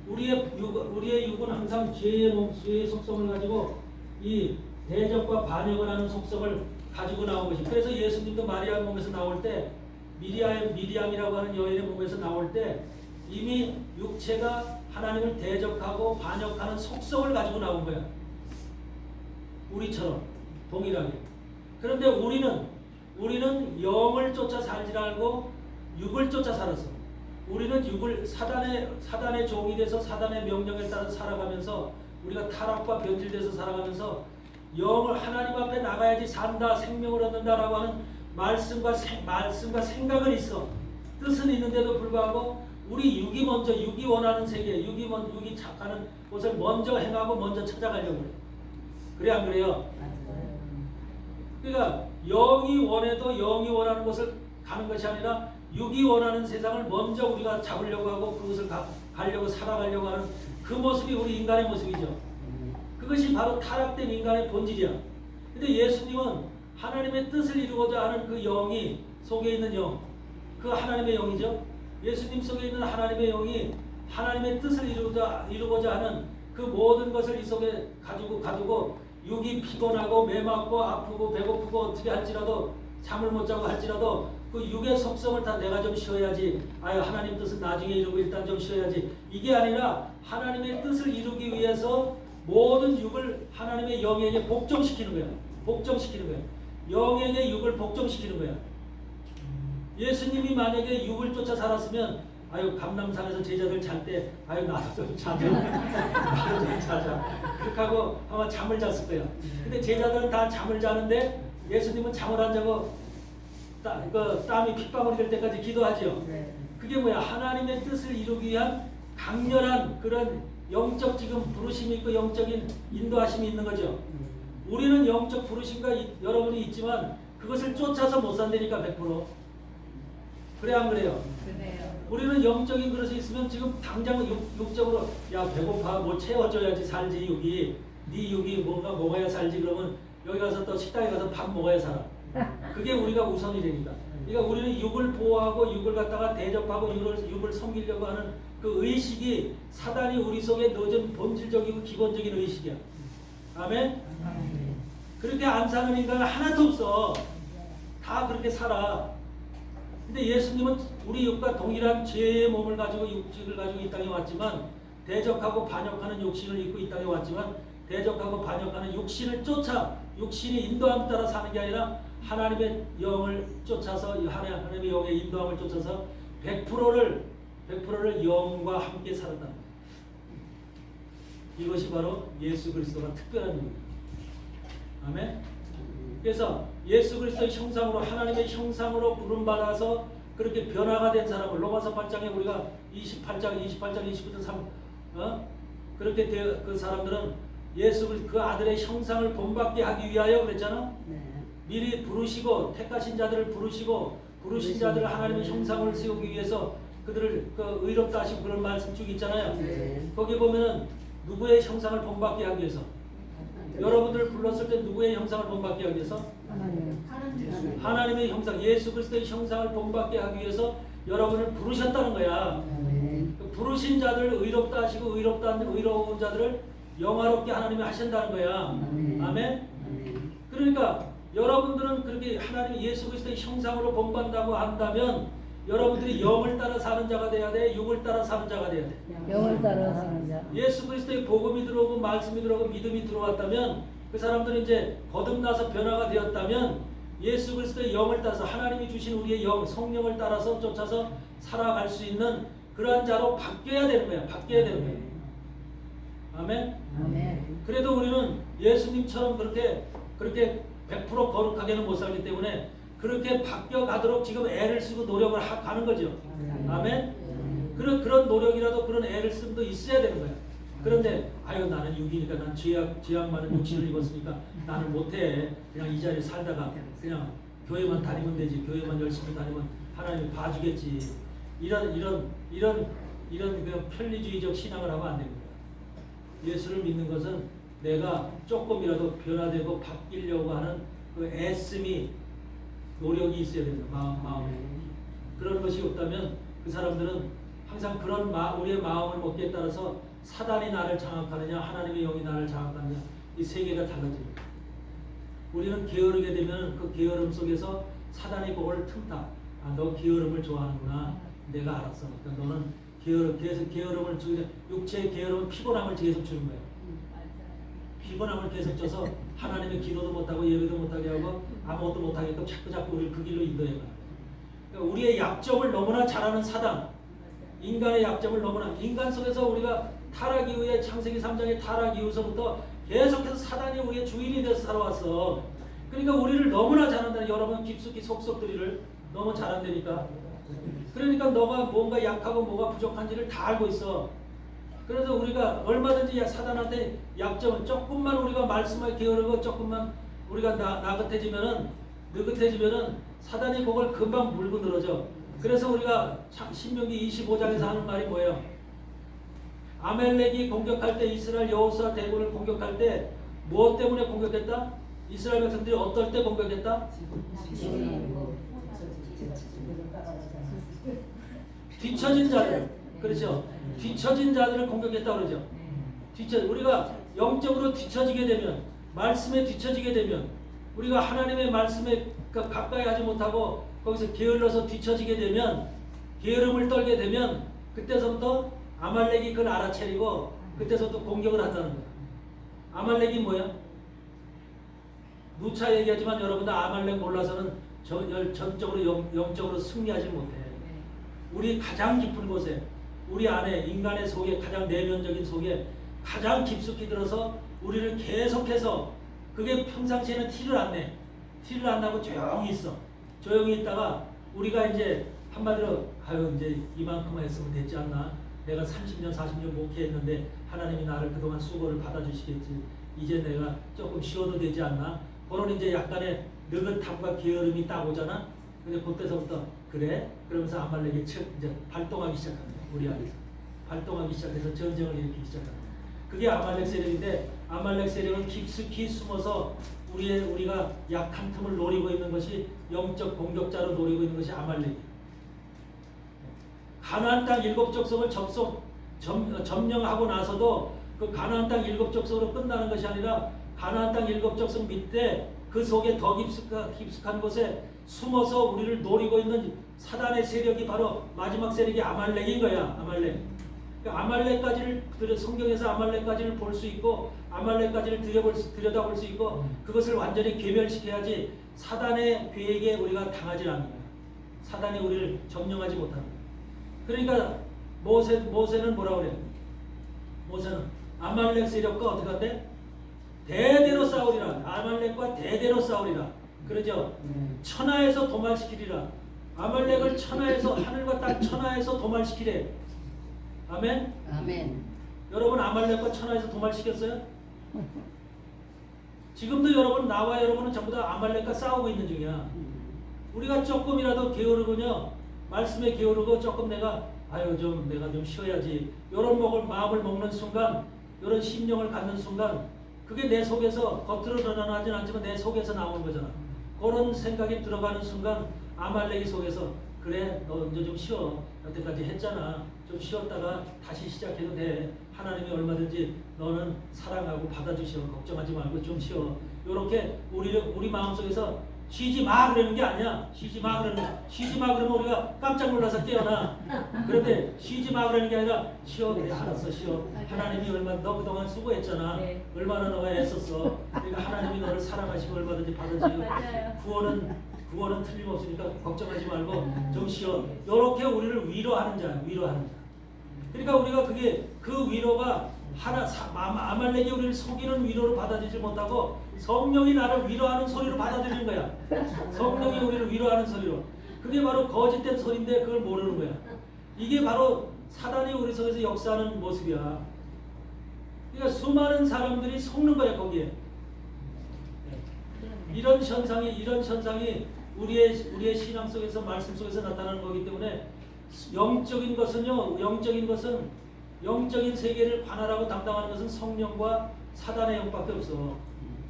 우리의 육은 항상 죄의 속성을 가지고 이 대적과 반역을 하는 속성을 가지고 나온 것이. 그래서 예수님도 마리아 몸에서 나올 때 미리암이라고 하는 여인의 몸에서 나올 때 이미 육체가 하나님을 대적하고 반역하는 속성을 가지고 나온 거야. 우리처럼 동일하게. 그런데 우리는 영을 쫓아 살지 않고 육을 쫓아 살았어. 우리는 육을 사단의 종이 돼서 사단의 명령에 따라 살아가면서 우리가 타락과 변질돼서 살아가면서 영을 하나님 앞에 나가야지 산다 생명을 얻는다라고 하는 말씀과 생각은 있어. 뜻은 있는데도 불구하고 우리 육이 원하는 세계, 육이 착하는 것을 먼저 행하고 먼저 찾아가려고 그래. 그래 안 그래요? 그러니까 영이 원하는 것을 가는 것이 아니라 육이 원하는 세상을 먼저 우리가 잡으려고 하고 그것을 가려고 살아가려고 하는 그 모습이 우리 인간의 모습이죠. 그것이 바로 타락된 인간의 본질이야. 근데 예수님은 하나님의 뜻을 이루고자 하는 그 영이 속에 있는 영, 그 하나님의 영이죠. 예수님 속에 있는 하나님의 영이 하나님의 뜻을 이루고자 하는 그 모든 것을 이 속에 가지고 육이 피곤하고 매맞고 아프고 배고프고 어떻게 할지라도 잠을 못 자고 할지라도 그 육의 속성을 다 내가 좀 쉬어야지. 하나님 뜻은 나중에 이루고 일단 좀 쉬어야지. 이게 아니라 하나님의 뜻을 이루기 위해서 모든 육을 하나님의 영에게 복종시키는 거야. 복종시키는 거야. 영에게 육을 복종시키는 거야. 예수님이 만약에 육을 쫓아 살았으면 감람산에서 제자들 잘 때 나도 좀 자자. 나도 좀 자자. 그렇게 하고 아마 잠을 잤을 거야. 근데 제자들은 다 잠을 자는데 예수님은 잠을 안 자고 땀이 핏방울이 될 때까지 기도하죠. 그게 뭐야? 하나님의 뜻을 이루기 위한 강렬한 그런 영적 지금 부르심이 있고 영적인 인도하심이 있는 거죠. 우리는 영적 부르심과 여러분이 있지만 그것을 쫓아서 못 산다니까 100%. 그래 안 그래요? 우리는 영적인 그릇이 있으면 지금 당장 육적으로 배고파 뭐 채워줘야지 살지 육이. 네 육이 뭔가 먹어야 살지. 그러면 여기 가서 또 식당에 가서 밥 먹어야 살아. 그게 우리가 우선이 됩니다. 그러니까 우리는 육을 보호하고 육을 갖다가 대접하고 육을 섬기려고 하는 그 의식이 사단이 우리 속에 넣어준 본질적이고 기본적인 의식이야. 아멘? 그렇게 안 사는 인간은 하나도 없어. 다 그렇게 살아. 근데 예수님은 우리 육과 동일한 죄의 몸을 가지고 육직을 가지고 이 땅에 왔지만 대적하고 반역하는 육신을 입고 이 땅에 왔지만 대적하고 반역하는 육신을 쫓아 육신이 인도함 따라 사는 게 아니라 하나님의 영을 쫓아서 하나님의 영의 인도함을 쫓아서 100%를 영과 함께 살았다는 거예요. 이것이 바로 예수 그리스도가 특별한 일입니다. 아멘. 그래서 예수 그리스도의 형상으로 하나님의 형상으로 부름받아서 그렇게 변화가 된 사람을 로마서 8장에 우리가 28장 29절 3 그렇게 그 사람들은 예수 그리스도 그 아들의 형상을 본받게 하기 위하여 그랬잖아. 네. 미리 부르시고 택하신 자들을 부르시고 부르신 자들을 하나님의 형상을 세우기 위해서 그들을 그 의롭다 하시고 그런 말씀 쭉 있잖아요. 네. 거기 보면은 누구의 형상을 본받게 하기 위해서 여러분들을 불렀을 때 누구의 형상을 본받게 하기 위해서 하나님의 형상 예수 그리스도의 형상을 본받게 하기 위해서 여러분을 부르셨다는 거야. 그 부르신 자들을 의롭다 하시고 의로운 자들을 영화롭게 하나님이 하신다는 거야. 아멘. 그러니까 여러분들은 그렇게 하나님 예수 그리스도의 형상으로 본받는다고 한다면 여러분들이 영을 따라 사는 자가 돼야 돼, 육을 따라 사는 자가 돼야 돼. 영을 따라 사는 자. 예수 그리스도의 복음이 들어오고 말씀이 들어오고 믿음이 들어왔다면 그 사람들은 이제 거듭나서 변화가 되었다면 예수 그리스도의 영을 따라서 하나님이 주신 우리의 영, 성령을 따라서 쫓아서 살아갈 수 있는 그러한 자로 바뀌어야 되는 거야. 바뀌어야 되는 거야. 아멘. 아멘. 그래도 우리는 예수님처럼 그렇게 100% 거룩하게는 못 살기 때문에 그렇게 바뀌어 가도록 지금 애를 쓰고 노력을 가는 거죠. 아멘. 그런 노력이라도 그런 애를 쓰면도 있어야 되는 거야. 그런데 아유 나는 육이니까 난 죄악 많은 육신을 입었으니까 나는 못해. 그냥 이 자리에 살다가 그냥 교회만 다니면 되지. 교회만 열심히 다니면 하나님이 봐주겠지. 이런 그냥 편리주의적 신앙을 하면 안 됩니다. 예수를 믿는 것은 내가 조금이라도 변화되고 바뀌려고 하는 그 애씀이 노력이 있어야 됩니다. 마음에. 그런 것이 없다면 그 사람들은 항상 그런 우리의 마음을 먹기에 따라서 사단이 나를 장악하느냐 하나님의 영이 나를 장악하느냐 이 세 개가 달라집니다. 우리는 게으르게 되면 그 게으름 속에서 사단이 그걸 틈타. 너 게으름을 좋아하는구나. 내가 알았어. 그러니까 너는 계속 게으름을 주게 육체의 게으름은 피곤함을 계속 주는 거예요. 피곤함을 계속 줘서 하나님의 기도도 못하고 예배도 못하게 하고 아무것도 못하게끔 자꾸 우리를 그 길로 인도해 가요. 그러니까 우리의 약점을 너무나 잘 아는 사단, 인간의 약점을 너무나 인간 속에서 우리가 타락 이후에 창세기 3장의 타락 이후서부터 계속해서 사단이 우리의 주인이 돼서 살아왔어. 그러니까 우리를 너무나 잘한다는 여러분 깊숙이 속속들이를 너무 잘한다니까. 그러니까 너가 뭔가 약하고 뭐가 부족한지를 다 알고 있어. 그래서 우리가 얼마든지 사단한테 약점을 조금만 우리가 말씀을 게으르고 조금만 우리가 느긋해지면은 사단이 그걸 금방 물고 늘어져. 그래서 우리가 신명기 25장에서 하는 말이 뭐예요? 아멜렉이 공격할 때 이스라엘 여호수아 대군을 공격할 때 무엇 때문에 공격했다? 이스라엘 백성들이 어떨 때 공격했다? 뒤처진 자들, 그렇죠? 뒤처진 자들을 공격했다 그러죠. 우리가 영적으로 뒤처지게 되면, 말씀에 뒤처지게 되면, 우리가 하나님의 말씀에 가까이 하지 못하고 거기서 게을러서 뒤처지게 되면, 게으름을 떨게 되면, 그때서부터 아말렉이 그걸 알아차리고 그때서부터 공격을 한다는 거야. 아말렉이 뭐야? 누차 얘기하지만 여러분들 아말렉 몰라서는 전적으로 영적으로 승리하지 못해. 우리 가장 깊은 곳에 우리 안에 인간의 속에 가장 내면적인 속에 가장 깊숙이 들어서 우리를 계속해서 그게 평상시에는 티를 안 내. 티를 안 나고 조용히 있어. 조용히 있다가 우리가 이제 한마디로 아유 이제 이만큼만 했으면 됐지 않나. 내가 30년 40년 목회했는데 하나님이 나를 그동안 수고를 받아주시겠지. 이제 내가 조금 쉬어도 되지 않나. 그런 이제 약간의 느긋함과 게으름이 딱 오잖아. 근데 그때서부터 그래? 그러면서 아말렉이 이제 발동하기 시작합니다. 우리 안에서 발동하기 시작해서 전쟁을 일으키기 시작합니다. 그게 아말렉 세력인데 아말렉 세력은 깊숙이 숨어서 우리가 약한 틈을 노리고 있는 것이 영적 공격자로 노리고 있는 것이 아말렉이에요. 가나안 땅 7족속을 점령하고 나서도 그 가나안 땅 7족속으로 끝나는 것이 아니라 가나안 땅 7족속 밑에 그 속에 더 깊숙한 곳에 숨어서 우리를 노리고 있는 사단의 세력이 바로 마지막 세력이 아말렉인 거야. 아말렉. 그 아말렉까지를 성경에서 아말렉까지를 볼 수 있고 아말렉까지를 들여다볼 수 있고 그것을 완전히 괴멸시켜야지 사단의 계획에 우리가 당하지 않는 거야. 사단이 우리를 점령하지 못하는 거야. 그러니까 모세는 뭐라고 그래? 모세는 아말렉 세력과 어떻게 한대? 대대로 싸우리라. 아말렉과 대대로 싸우리라. 그러죠? 천하에서 도말시키리라. 아말렉을 천하에서 하늘과 땅 천하에서 도말시키래. 아멘? 아멘. 여러분 아말렉과 천하에서 도말시켰어요? 지금도 여러분 나와 여러분은 전부 다 아말렉과 싸우고 있는 중이야. 우리가 조금이라도 게으르군요. 말씀에 게으르고 조금 내가 좀 쉬어야지. 이런 마음을 먹는 순간, 이런 심령을 갖는 순간, 그게 내 속에서 겉으로 드러나진 않지만 내 속에서 나오는 거잖아. 그런 생각이 들어가는 순간 아말렉이 속에서 그래 너 이제 좀 쉬어. 여태까지 했잖아. 좀 쉬었다가 다시 시작해도 돼. 하나님이 얼마든지 너는 사랑하고 받아주셔. 걱정하지 말고 좀 쉬어. 이렇게 우리 마음속에서 쉬지 마 그러는 게 아니야. 쉬지 마 그러면 우리가 깜짝 놀라서 깨어나. 그런데 쉬지 마 그러는 게 아니라 쉬어. 그래 알았어 쉬어. 하나님이 너 그동안 수고했잖아. 네. 얼마나 너가 애썼어. 그러니까 하나님이 너를 사랑하시고 얼마든지 받아주시고 구원은 틀림없으니까 걱정하지 말고 좀 쉬어. 이렇게 우리를 위로하는 자야. 위로하는 자. 그러니까 우리가 그 위로가 아말렉이 우리를 속이는 위로를 받아들이지 못하고 성령이 나를 위로하는 소리로 받아들이는 거야. 성령이 우리를 위로하는 소리로. 그게 바로 거짓된 소리인데 그걸 모르는 거야. 이게 바로 사단이 우리 속에서 역사하는 모습이야. 그러니까 수많은 사람들이 속는 거야 거기에. 이런 현상이 우리의 신앙 속에서 말씀 속에서 나타나는 거기 때문에 영적인 세계를 관할하고 담당하는 것은 성령과 사단의 영밖에 없어.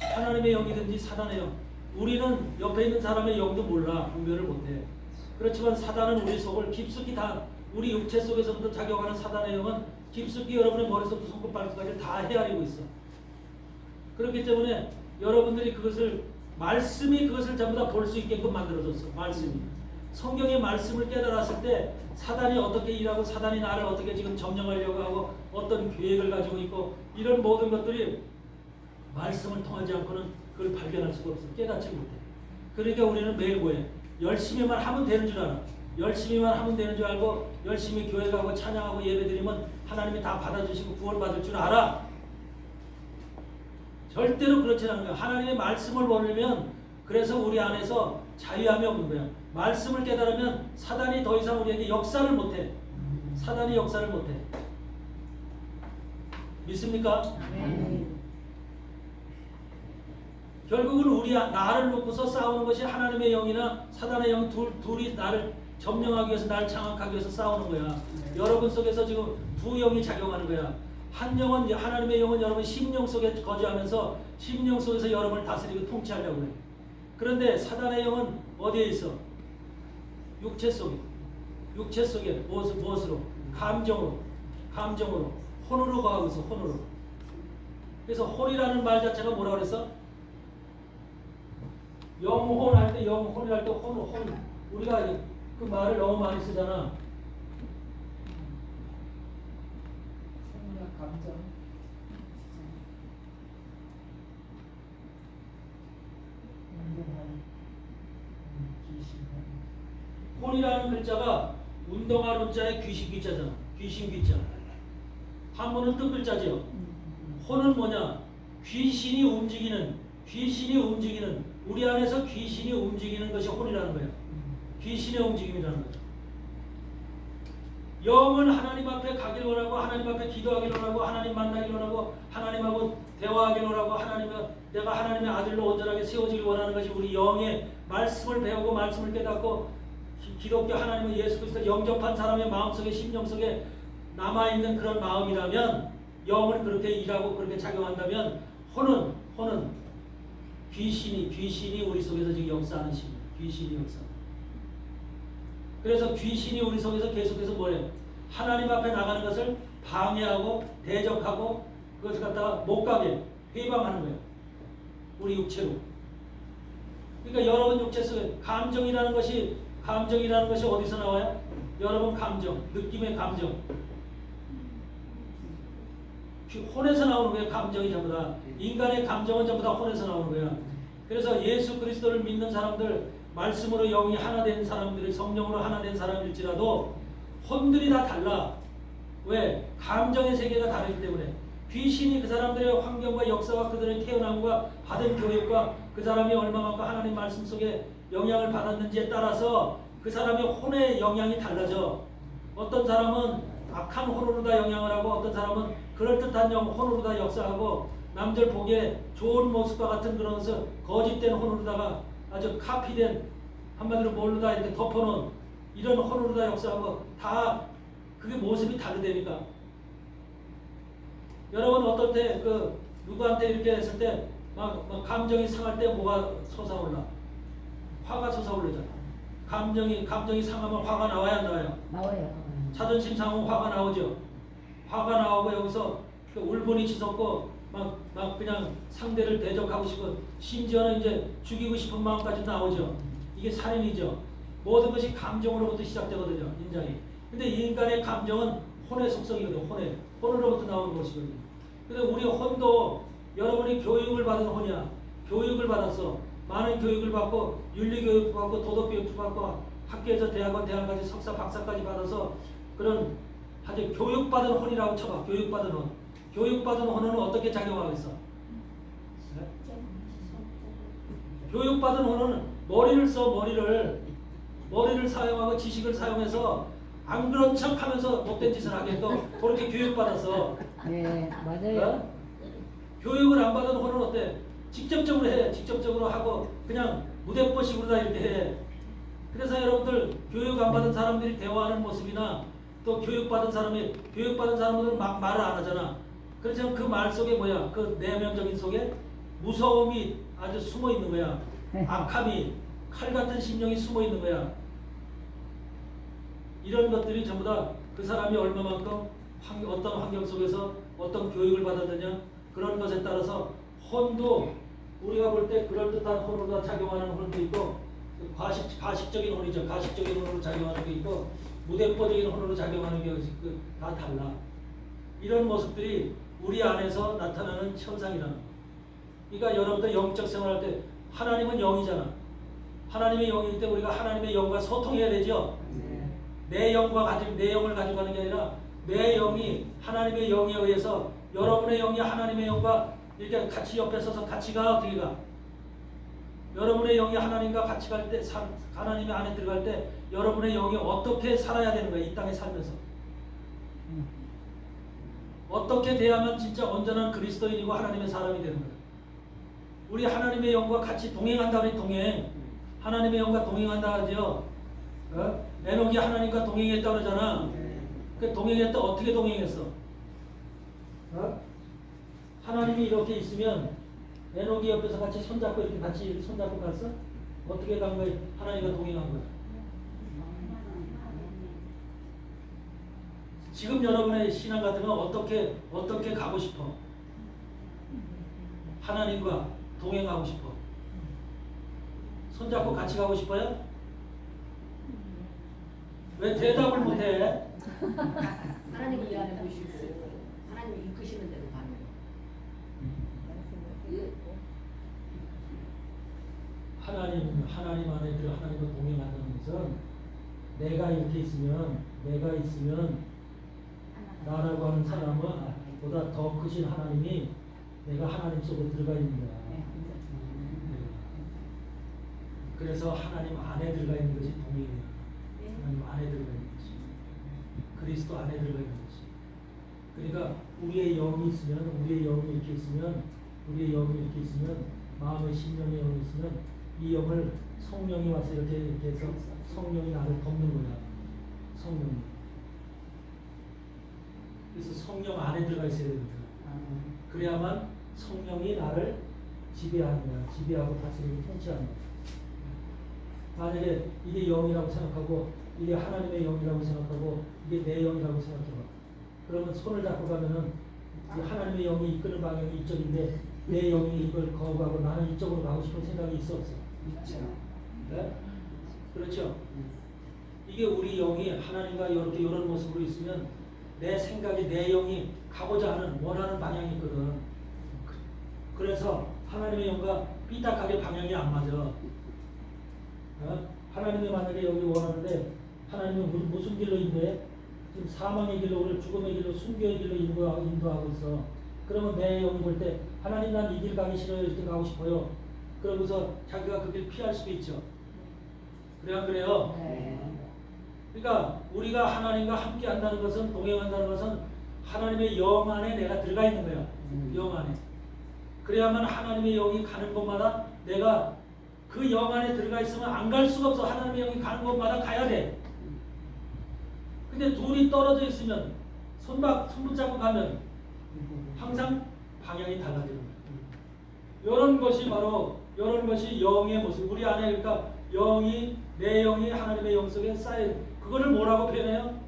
하나님의 영이든지 사단의 영. 우리는 옆에 있는 사람의 영도 몰라. 분별을 못해. 그렇지만 사단은 우리 속을 깊숙이 다 우리 육체 속에서부터 작용하는 사단의 영은 깊숙이 여러분의 머리속부터 손끝발까지 다 헤아리고 있어. 그렇기 때문에 여러분들이 말씀이 그것을 전부 다 볼 수 있게끔 만들어줬어. 말씀이. 성경의 말씀을 깨달았을 때 사단이 어떻게 일하고 사단이 나를 어떻게 지금 점령하려고 하고 어떤 계획을 가지고 있고 이런 모든 것들이 말씀을 통하지 않고는 그걸 발견할 수가 없어. 깨닫지 못해. 그러니까 우리는 매일 뭐해? 열심히만 하면 되는 줄 알아. 열심히만 하면 되는 줄 알고 열심히 교회 가고 찬양하고 예배드리면 하나님이 다 받아주시고 구원받을 줄 알아. 절대로 그렇지 않은 거야. 하나님의 말씀을 모르면 그래서 우리 안에서 자유함이 없는 거야. 말씀을 깨달으면 사단이 더 이상 우리에게 역사를 못해. 사단이 역사를 못해. 믿습니까? 결국은 나를 놓고서 싸우는 것이 하나님의 영이나 사단의 영 둘이 나를 점령하기 위해서 나를 장악하기 위해서 싸우는 거야. 여러분 속에서 지금 두 영이 작용하는 거야. 한 영은 하나님의 영은 여러분 심령 속에 거주하면서 심령 속에서 여러분을 다스리고 통치하려고 해. 그런데 사단의 영은 어디에 있어? 육체 속에 무엇으로? 감정으로 혼으로 거하고 있어. 혼으로. 그래서 혼이라는 말 자체가 뭐라 그랬어? 영혼할 때 혼 우리가 그 말을 너무 많이 쓰잖아. 감정. 혼이라는 글자가 운동할 운자에 귀신 귀자잖아. 귀신 귀자. 한문은 뜻 글자죠. 혼은 뭐냐? 귀신이 움직이는 우리 안에서 귀신이 움직이는 것이 혼이라는 거예요. 귀신의 움직임이라는 거죠. 영은 하나님 앞에 가길 원하고 하나님 앞에 기도하길 원하고 하나님 만나길 원하고 하나님하고 대화하길 원하고 내가 하나님의 아들로 온전하게 세워지길 원하는 것이 우리 영의 말씀을 배우고 말씀을 깨닫고 기독교 하나님의 예수 그리스도 영접한 사람의 마음속에 심령 속에 남아있는 그런 마음이라면 영은 그렇게 일하고 그렇게 작용한다면 혼은 귀신이 우리 속에서 지금 역사하는 신이에요. 귀신이 역사. 그래서 귀신이 우리 속에서 계속해서 뭐예요? 하나님 앞에 나가는 것을 방해하고 대적하고 그것을 갖다가 못 가게 해방하는 거예요. 우리 육체로. 그러니까 여러분 육체 속에 감정이라는 것이 어디서 나와요? 여러분 감정, 느낌의 감정. 혼에서 나오는 거예요. 감정이 전부 다. 인간의 감정은 전부 다 혼에서 나오는 거야. 그래서 예수 그리스도를 믿는 사람들, 말씀으로 영이 하나 된 사람들이 성령으로 하나 된 사람일지라도 혼들이 다 달라. 왜? 감정의 세계가 다르기 때문에. 귀신이 그 사람들의 환경과 역사와 그들의 태어남과 받은 교육과 그 사람이 얼마만큼 하나님 말씀 속에 영향을 받았는지에 따라서 그 사람의 혼의 영향이 달라져. 어떤 사람은 악한 혼으로 다 영향을 하고 어떤 사람은 그럴듯한 혼으로 다 역사하고 남들 보기에 좋은 모습과 같은 그런 것을 거짓된 혼으로다가 아주 카피된 한마디로 뭘로 다 이렇게 덮어놓은 이런 혼으로 다 역사하고 다 그게 모습이 다르다니까. 여러분 어떨 때 그 누구한테 이렇게 했을 때 막 감정이 상할 때 뭐가 솟아올라? 화가 솟아오르잖아. 감정이 상하면 화가 나와야 안 나와요? 나와요. 자존심 상하면 화가 나오죠. 화가 나오고 여기서 그 울분이 치솟고 막 그냥 상대를 대적하고 싶고 심지어는 이제 죽이고 싶은 마음까지 나오죠. 이게 살인이죠. 모든 것이 감정으로부터 시작되거든요. 인장이. 근데 인간의 감정은 혼의 속성이거든요. 혼으로부터 나오는 것이거든요. 근데 우리 혼도 여러분이 교육을 받은 혼이야. 교육을 받았어. 많은 교육을 받고 윤리교육 받고 도덕교육 받고 학교에서 대학원 대학까지 석사 박사까지 받아서 그런 아주 교육받은 혼이라고 쳐봐. 교육받은 혼. 교육받은 혼은 어떻게 작용하겠어? 네? 교육받은 혼은 머리를 써. 머리를 사용하고 지식을 사용해서 안 그런 척하면서 못된 짓을 하게끔 그렇게 교육받았어. 네, 맞아요. 어? 교육을 안 받은 혼은 어때? 직접적으로 해. 직접적으로 하고 그냥 무대뽀식으로 다 이렇게 해. 그래서 여러분들 교육 안 받은 사람들이 대화하는 모습이나 또 교육받은 사람들은 막 말을 안 하잖아. 그렇지만 그 말 속에 뭐야? 그 내면적인 속에 무서움이 아주 숨어 있는 거야. 악함이 칼 같은 심령이 숨어 있는 거야. 이런 것들이 전부 다 그 사람이 얼마만큼 어떤 환경 속에서 어떤 교육을 받았느냐 그런 것에 따라서 혼도 우리가 볼 때 그럴듯한 혼으로 작용하는 혼도 있고 가식적인 혼이죠. 가식적인 혼으로 작용하는 게 있고 무대뽀적인 혼으로 작용하는 게 다 달라. 이런 모습들이 우리 안에서 나타나는 현상이라는 거. 그러니까 여러분들 영적 생활할 때 하나님은 영이잖아. 하나님의 영이기 때문에 우리가 하나님의 영과 소통해야 되죠. 내 영을 가지고 가는 게 아니라 내 영이 하나님의 영에 의해서 여러분의 영이 하나님의 영과 이렇게 같이 옆에 서서 같이 가. 어떻게 가? 여러분의 영이 하나님과 같이 갈 때, 하나님의 안에 들어갈 때 여러분의 영이 어떻게 살아야 되는 거예요? 이 땅에 살면서. 어떻게 돼야만 진짜 온전한 그리스도인이고 하나님의 사람이 되는 거예요? 우리 하나님의 영과 같이 동행한다면 동행. 하나님의 영과 동행한다 하죠. 에녹이 하나님과 동행했다고 그러잖아. 그 동행했다. 어떻게 동행했어? 하나님이 이렇게 있으면 에녹이 옆에서 같이 손잡고 이렇게 같이 손잡고 갔어? 어떻게 간 거야? 하나님과 동행한 거야. 지금 여러분의 신앙 같은 건 어떻게 가고 싶어? 하나님과 동행하고 싶어. 손잡고 같이 가고 싶어요? 왜 대답을 못해? 하나님 이 안에 보실 수 있어요. 하나님이 이끄시는 대로 가는 거예요. 하나님 안에 들어 하나님과 동행한다는 것은 내가 있으면 나라고 하는 사람은 보다 더 크신 하나님이 내가 하나님 속으로 들어가 있는 거야. 그래서 하나님 안에 들어가 있는 것이 동행이야. 하나님 안에 들어가 있는 것이. 그리스도 안에 들어가 있는 것이. 그러니까 우리의 영이 이렇게 있으면 마음의 심령의 영이 있으면 이 영을 성령이 와서 이렇게 해서 성령이 나를 덮는 거야. 성령이. 그래서 성령 안에 들어가 있어야 됩니다. 그래야만 성령이 나를 지배하는 거야. 지배하고 다스리고 통치하는 거야. 만약에 이게 영이라고 생각하고 이게 하나님의 영이라고 생각하고 이게 내 영이라고 생각해봐. 그러면 손을 잡고 가면은 하나님의 영이 이끄는 방향이 이쪽인데 내 영이 이걸 거부하고 나는 이쪽으로 가고 싶은 생각이 있어 없어? 네? 그렇죠? 이게 우리 영이 하나님과 이렇게 이런 모습으로 있으면 내 생각이 내 영이 가고자 하는 원하는 방향이 있거든. 그래서 하나님의 영과 삐딱하게 방향이 안 맞아. 하나님이 만약에 여기 원하는데 하나님은 무슨 길로 인도해? 지금 사망의 길로 우리를 죽음의 길로 순교의 길로 인도하고 있어. 그러면 내 영이 볼 때 하나님 난 이 길 가기 싫어요 이렇게 가고 싶어요. 그러고서 자기가 그 길 피할 수도 있죠. 그래야 그래요. 그러니까 우리가 하나님과 함께 한다는 것은 동행한다는 것은 하나님의 영 안에 내가 들어가 있는 거야. 영 안에. 그래야만 하나님의 영이 가는 곳마다 내가 그 영 안에 들어가 있으면 안 갈 수가 없어. 하나님의 영이 가는 곳마다 가야 돼. 근데 둘이 떨어져 있으면 손붙잡고 가면 항상 방향이 달라지는 거야. 이런 것이 바로 이런 것이 영의 모습. 우리 안에 그러니까 영이 내 영이 하나님의 영 속에 쌓여. 그거를 뭐라고 표현해요?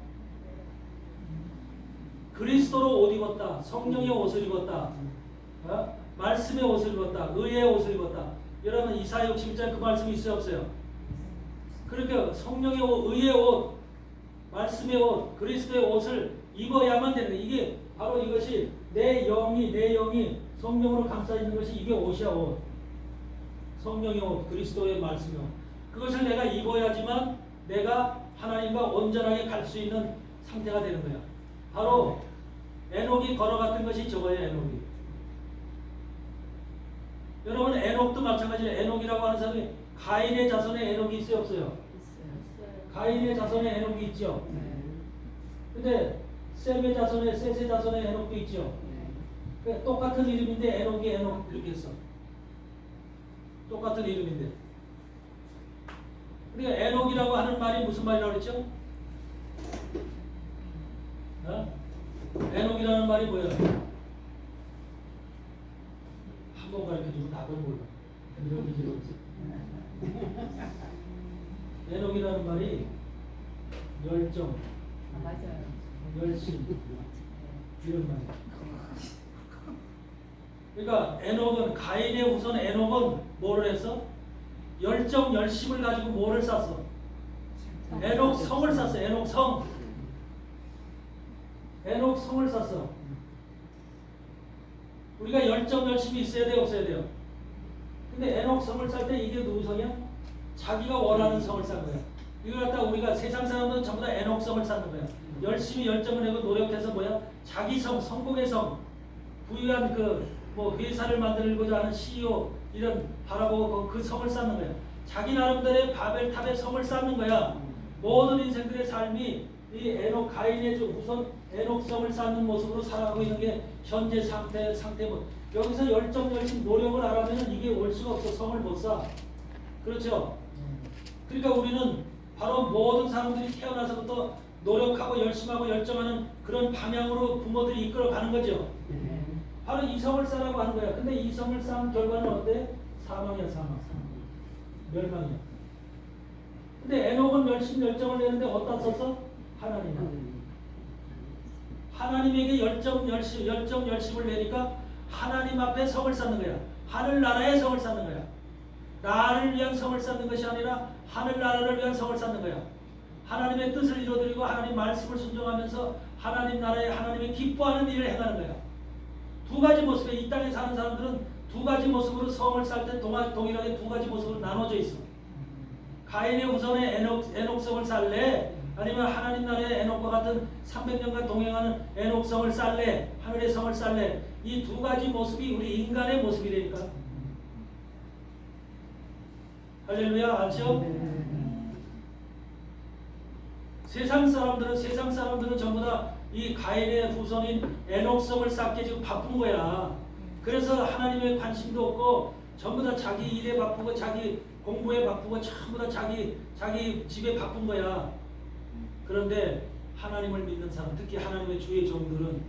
그리스도로 옷 입었다. 성령의 옷을 입었다. 말씀의 옷을 입었다. 의의 옷을 입었다. 여러분 이사야 61장 그 말씀이 있어요 없어요? 그러니까 성령의 옷, 의의 옷, 말씀의 옷, 그리스도의 옷을 입어야만 되는 거예요. 이게 바로 이것이 내 영이 성령으로 감싸 있는 것이 이게 옷이야 옷. 성령의 옷, 그리스도의 말씀의 옷. 그것을 내가 입어야지만 내가 하나님과 온전하게 갈 수 있는 상태가 되는 거야. 바로 에녹이 걸어갔던 것이 저거예요. 에녹이. 여러분 에녹도 마찬가지예요. 에녹이라고 하는 사람이 가인의 자손에 에녹이 있어요 없어요? 가인의 자손에 에녹이 있죠. 근데 셈의 자손에 셋의 자손에 에녹도 있죠. 그러니까 똑같은 이름인데 에녹이 에녹 이렇게 했어. 똑같은 이름인데. 그러니까 에녹이라고 하는 말이 무슨 말이라고 그랬죠? 에녹이라는 말이 뭐예요? 한번 가르쳐주고 답을 몰라. 에녹이라는 말이 열정, 열심 이런 말이에요. 그러니까 에녹은 가인의 우선 에녹은 뭐를 했어? 열정, 열심을 가지고 뭐를 쌌어? 에녹 성을 쌌어. 에녹 성. 에녹 성을 쌌어. 우리가 열정, 열심이 있어야 돼요, 없어야 돼요? 근데 에녹 성을 쌀 때 이게 누구 성이야? 자기가 원하는 성을 싼 거야. 이걸 갖다 우리가 세상 사람들은 전부 다 에녹 성을 쌓는 거야. 열심히 열정을 내고 노력해서 뭐야? 자기 성, 성공의 성, 부유한 뭐 회사를 만들고자 하는 CEO 이런 바라보고 그 성을 쌓는 거야. 자기 나름대로의 바벨탑의 성을 쌓는 거야. 모든 인생들의 삶이 이 에녹 가인의 우선 에녹 성을 쌓는 모습으로 살아가고 있는 게 현재 상태고 여기서 열정 열심 노력을 안 하면 이게 올 수가 없어. 성을 못 쌓아. 그렇죠? 그러니까 우리는 바로 모든 사람들이 태어나서부터 노력하고 열심하고 열정하는 그런 방향으로 부모들이 이끌어가는 거죠. 바로 이 성을 쌓으라고 하는 거야. 근데 이 성을 쌓은 결과는 어때? 사망이야, 사망. 멸망이야. 근데 에녹은 열정을 내는데 어디다 썼어? 하나님. 하나님에게 열심을 내니까 하나님 앞에 성을 쌓는 거야. 하늘나라의 성을 쌓는 거야. 나를 위한 성을 쌓는 것이 아니라 하늘나라를 위한 성을 쌓는 거야. 하나님의 뜻을 이루어드리고 하나님 말씀을 순종하면서 하나님 나라에 하나님이 기뻐하는 일을 행하는 거야. 두 가지 모습에 이 땅에 사는 사람들은 두 가지 모습으로 성을 쌓을 때 동일하게 두 가지 모습으로 나눠져 있어. 가인의 우선에 에녹성을 쌓을래? 아니면 하나님 나라의 에녹과 같은 300년간 동행하는 에녹성을 쌓을래? 하늘의 성을 쌓을래? 이 두 가지 모습이 우리 인간의 모습이라니까. 할렐루야, 알죠? 세상 사람들은 전부 다 이 가인의 후손인 에녹성을 쌓기 지금 바쁜 거야. 그래서 하나님의 관심도 없고 전부 다 자기 일에 바쁘고 자기 공부에 바쁘고 전부 다 자기 집에 바쁜 거야. 그런데 하나님을 믿는 사람, 특히 하나님의 주의 종들은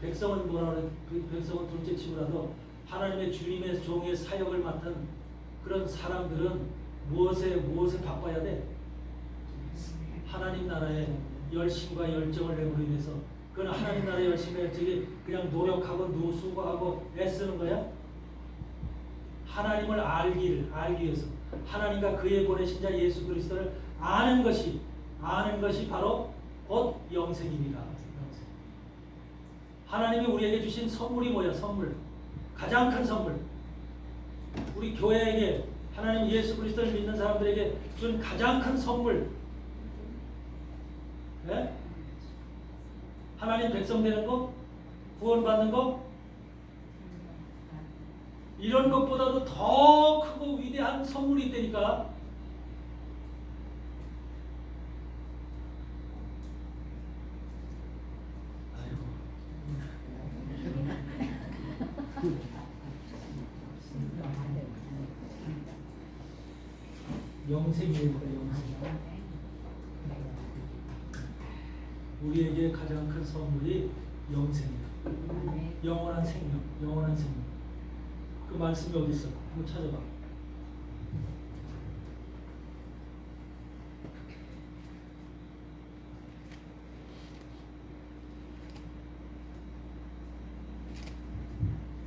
백성은 뭐라 그래? 백성은 둘째 치고라도 하나님의 주님의 종의 사역을 맡은 그런 사람들은 무엇에 바빠야 돼? 하나님 나라의 열심과 열정을 내므로 인해서 그건 하나님 나라의 열심과 열정이 그냥 노력하고 수고하고 애쓰는 거야? 하나님을 알기 위해서 하나님과 그의 보내신 자 예수 그리스도를 아는 것이 바로 곧 영생입니다. 하나님이 우리에게 주신 선물이 뭐야? 선물. 가장 큰 선물. 우리 교회에게 하나님 예수 그리스도를 믿는 사람들에게 준 가장 큰 선물. 네? 하나님 백성 되는 거, 구원받는 거, 이런 것보다도 더 크고 위대한 선물이 있다니까. 영생입니다. 영생. 우리에게 가장 큰 선물이 영생이다. 영원한 생명, 영원한 생명. 그 말씀이 어디 있어? 한번 찾아봐.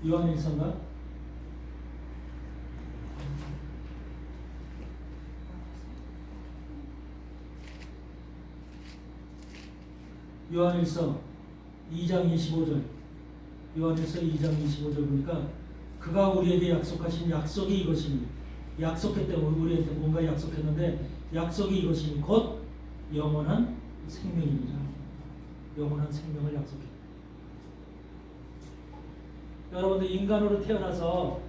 요한일서인가? 요한일서 2장 25절. 요한일서 2장 25절 보니까 그가 우리에게 약속하신 약속이 이것이니, 약속했다고 우리한테 뭔가 약속했는데 약속이 이것이니 곧 영원한 생명입니다. 영원한 생명을 약속했다. 여러분들 인간으로 태어나서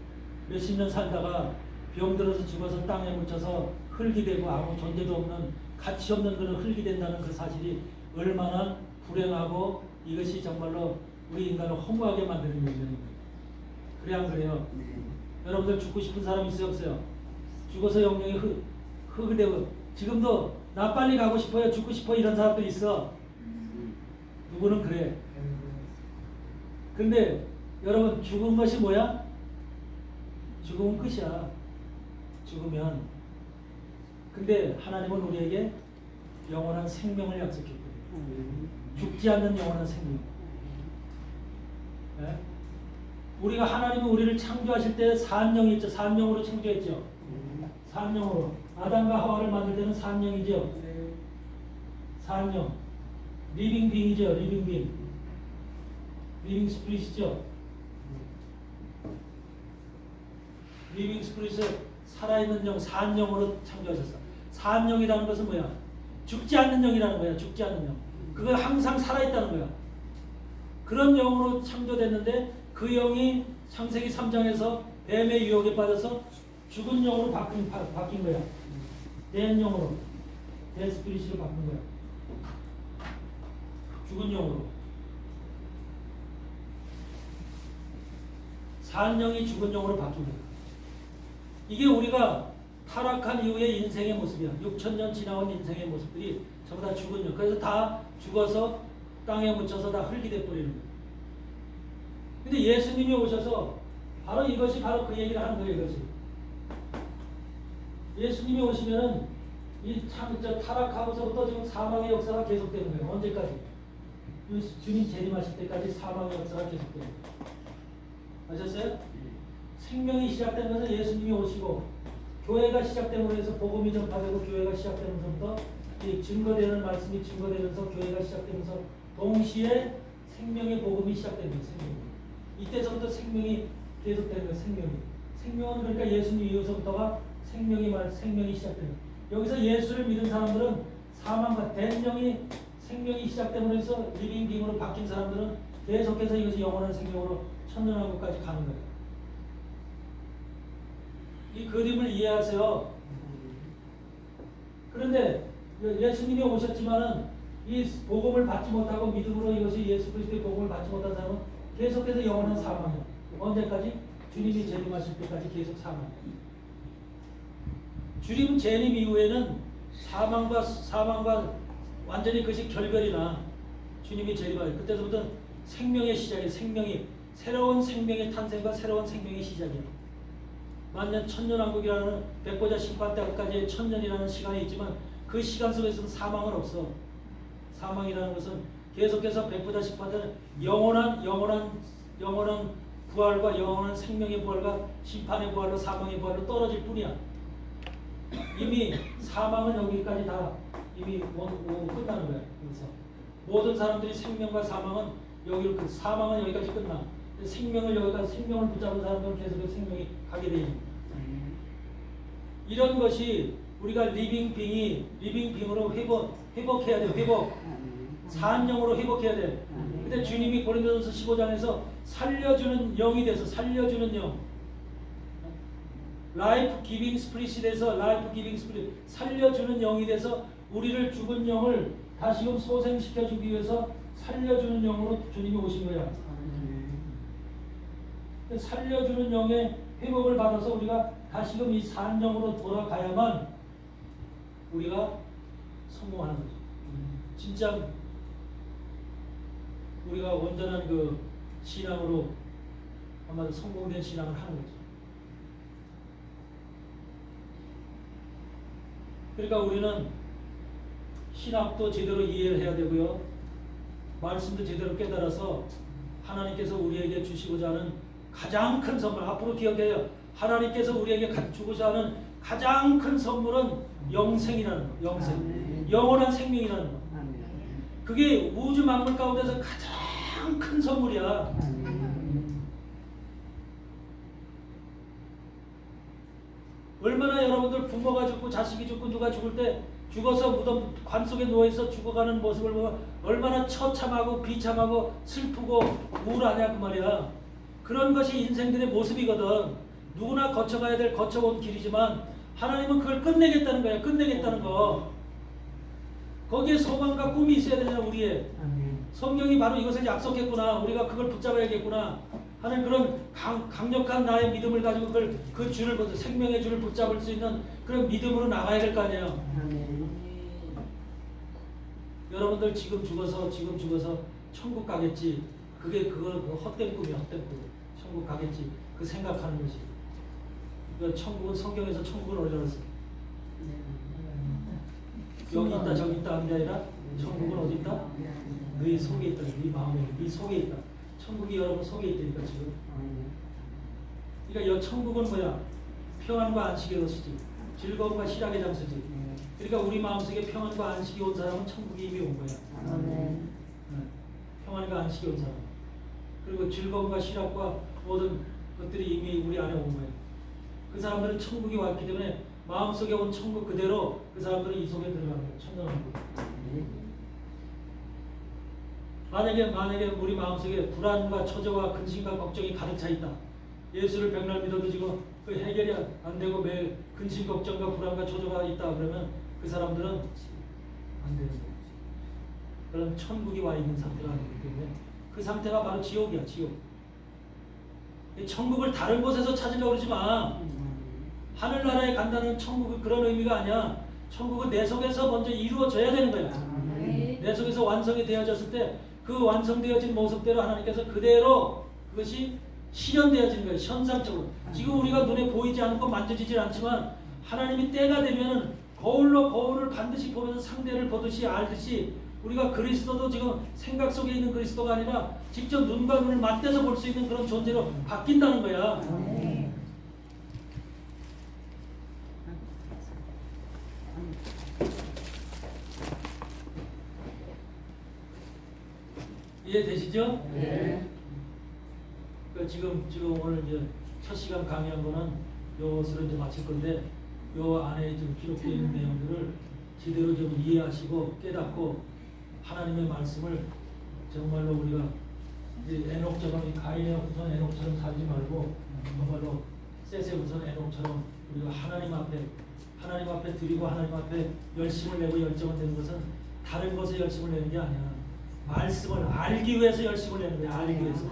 몇십 년 살다가 병들어서 죽어서 땅에 묻혀서 흙이 되고 아무 존재도 없는 가치 없는 그런 흙이 된다는 그 사실이 얼마나 불행하고 이것이 정말로 우리 인간을 허무하게 만드는 일입니다. 그래 안 그래요? 여러분들 죽고 싶은 사람 있어요 없어요? 죽어서 영영이 흙이 되고 지금도 나 빨리 가고 싶어요 죽고 싶어 이런 사람들 있어. 누구는 그래. 근데 여러분 죽은 것이 뭐야? 죽으면 끝이야. 죽으면. 근데 하나님은 우리에게 영원한 생명을 약속했거든요. 죽지 않는 영원한 생명. 네? 우리가 하나님은 우리를 창조하실 때 산영이 있죠. 산영으로 창조했죠. 산영으로. 아담과 하와를 만들 때는 산영이죠. 산영. 리빙 빙이죠. 리빙 빙. 리빙 스피릿이죠. 리빙 스피릿은 살아있는 영, 산영으로 창조하셨어. 산영이라는 것은 뭐야? 죽지 않는 영이라는 거야. 죽지 않는 영. 그거 항상 살아있다는 거야. 그런 영으로 창조됐는데 그 영이 창세기 3장에서 뱀의 유혹에 빠져서 죽은 영으로 바뀐 거야. 된 영으로. 된 스피릿으로 바뀐 거야. 죽은 영으로. 산 영이 죽은 영으로 바뀐 거야. 이게 우리가 타락한 이후의 인생의 모습이야. 6,000년 지나온 인생의 모습들이 전부 다 죽은 영. 그래서 다 죽어서 땅에 묻혀서 다 흙이 돼버리는 거예요. 근데 예수님이 오셔서 바로 이것이 바로 그 얘기를 하는 거예요. 이것이. 예수님이 오시면은 이 타락하고서부터 지금 사망의 역사가 계속되는 거예요. 언제까지? 주님 재림하실 때까지 사망의 역사가 계속돼요. 아셨어요? 생명이 시작되는 것은 예수님이 오시고 교회가 시작됨으로 해서 복음이 전파되고 교회가 시작되면서부터 이 증거되는 말씀이 증거되면서 교회가 시작되면서 동시에 생명의 복음이 시작됩니다. 생명. 이때서부터 생명이 계속되는 거예요. 생명은 그러니까 예수님 이후서부터가 생명이 시작됩니다. 여기서 예수를 믿은 사람들은 사망과 된 영이 생명이 시작됨으로 해서 리빙 빙으로 바뀐 사람들은 계속해서 이것이 영원한 생명으로 천년왕국까지 가는 거예요. 이 그림을 이해하세요. 그런데 예수님이 오셨지만은 이 복음을 받지 못하고 믿음으로 이것이 예수 그리스도의 복음을 받지 못한 사람은 계속해서 영원한 사망이에요. 언제까지? 주님이 재림하실 때까지 계속 사망. 주님 재림 이후에는 사망과 완전히 그것이 결별이나 주님이 재림하실 그때부터 생명의 시작이에요. 새로운 생명의 탄생과 새로운 생명의 시작이에요. 만년 천년왕국이라는 백보자 심판 때까지의 천년이라는 시간이 있지만 그 시간 속에서는 사망은 없어. 사망이라는 것은 계속해서 백보자 심판 때는 영원한 부활과 영원한 생명의 부활과 심판의 부활로 사망의 부활로 떨어질 뿐이야. 이미 사망은 여기까지 다 이미 끝나는 거야. 그래서 모든 사람들이 생명과 사망은 여기로 사망은 여기까지 끝나. 생명을 여기까지 생명을 붙잡은 사람들은 계속해서 생명이 가게 돼 있는 거야. 이런 것이 우리가 리빙빙으로 회복해야 돼. 회복. 사한영으로 회복해야 돼. 근데 주님이 고린도전서 15장에서 살려주는 영이 돼서 살려주는 영. 라이프 기빙 스피릿에서 라이프 기빙 스피릿 살려주는 영이 돼서 우리를 죽은 영을 다시금 소생시켜 주기 위해서 살려주는 영으로 주님이 오신 거야. 살려주는 영의 회복을 받아서 우리가 다시금 이 산영으로 돌아가야만 우리가 성공하는 거죠. 진짜 우리가 온전한 그 신앙으로 아마 성공된 신앙을 하는 거죠. 그러니까 우리는 신학도 제대로 이해를 해야 되고요. 말씀도 제대로 깨달아서 하나님께서 우리에게 주시고자 하는 가장 큰 선물, 앞으로 기억해요. 하나님께서 우리에게 주고자 하는 가장 큰 선물은 영생이라는 거. 영생. 영원한 생명이라는 거. 그게 우주 만물 가운데서 가장 큰 선물이야. 얼마나 여러분들 부모가 죽고 자식이 죽고 누가 죽을 때 죽어서 무덤 관 속에 누워있어 죽어가는 모습을 보면 얼마나 처참하고 비참하고 슬프고 우울하냐 그 말이야. 그런 것이 인생들의 모습이거든. 누구나 거쳐가야 될 거쳐온 길이지만 하나님은 그걸 끝내겠다는 거야. 끝내겠다는 거. 거기에 소망과 꿈이 있어야 되잖아. 우리의 성경이 바로 이것을 약속했구나. 우리가 그걸 붙잡아야겠구나 하는 그런 강력한 나의 믿음을 가지고 그걸 그 줄을 생명의 줄을 붙잡을 수 있는 그런 믿음으로 나가야 될 거 아니에요. 여러분들 지금 죽어서 천국 가겠지. 그게 그거 헛된 꿈이야. 헛된 꿈. 천국 가겠지. 그 생각하는 것이. 그 천국은 성경에서 천국은 어디라 그랬어? 여기 있다 저기 있다 하는 게 아니라 천국은 어디 있다? 너희 속에 있다. 너희 마음에 네 속에 있다. 천국이 여러분 속에 있다니까 지금. 그러니까 이 천국은 뭐야? 평안과 안식의 것이지. 즐거움과 희락의 장소지. 그러니까 우리 마음속에 평안과 안식이 온 사람은 천국이 이미 온 거야. 평안과 안식이 온 사람. 그리고 즐거움과 희락과 모든 것들이 이미 우리 안에 온 거예요. 그 사람들은 천국이 왔기 때문에 마음속에 온 천국 그대로 그 사람들은 이 속에 들어가는 거예요. 천년왕국. 만약에 우리 마음속에 불안과 초조와 근심과 걱정이 가득 차 있다. 예수를 백날 믿어도 지금 그 해결이 안 되고 매일 근심 걱정과 불안과 초조가 있다 그러면 그 사람들은 안 되는 거예요. 그런 천국이 와 있는 상태가 아니기 때문에 그 상태가 바로 지옥이야. 지옥. 천국을 다른 곳에서 찾으려고 그러지 마. 하늘나라에 간다는 천국은 그런 의미가 아니야. 천국은 내 속에서 먼저 이루어져야 되는 거야. 내 속에서 완성이 되어졌을 때 그 완성되어진 모습대로 하나님께서 그대로 그것이 실현되어지는 거예요. 현상적으로. 지금 우리가 눈에 보이지 않고 만져지질 않지만 하나님이 때가 되면 거울을 반드시 보면서 상대를 보듯이 알듯이 우리가 그리스도도 지금 생각 속에 있는 그리스도가 아니라 직접 눈과 눈을 맞대서 볼 수 있는 그런 존재로 바뀐다는 거야. 이해되시죠? 네. 그러니까 지금 오늘 이제 첫 시간 강의한 거는 요것으로 이제 마칠 건데 요 안에 좀 기록되어 있는 내용들을 제대로 좀 이해하시고 깨닫고 하나님의 말씀을 정말로 우리가 이제 에녹처럼 가인의 후손 에녹처럼 살지 말고 정말로 셋의 후손 에녹처럼 우리가 하나님 앞에 드리고 하나님 앞에 열심을 내고 열정을 내는 것은 다른 것에 열심을 내는 게 아니야. 말씀을 알기 위해서 열심을 내는 거야. 알기 위해서.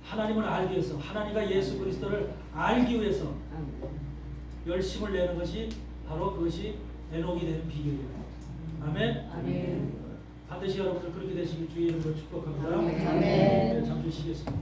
하나님을 알기 위해서. 하나님과 예수 그리스도를 알기 위해서 열심을 내는 것이 바로 그것이 에녹이 되는 비결이에요. 아멘. 반드시 여러분들 그렇게 되시길 주의 이름으로 축복합니다. 아멘. 네, 잠시 쉬겠습니다.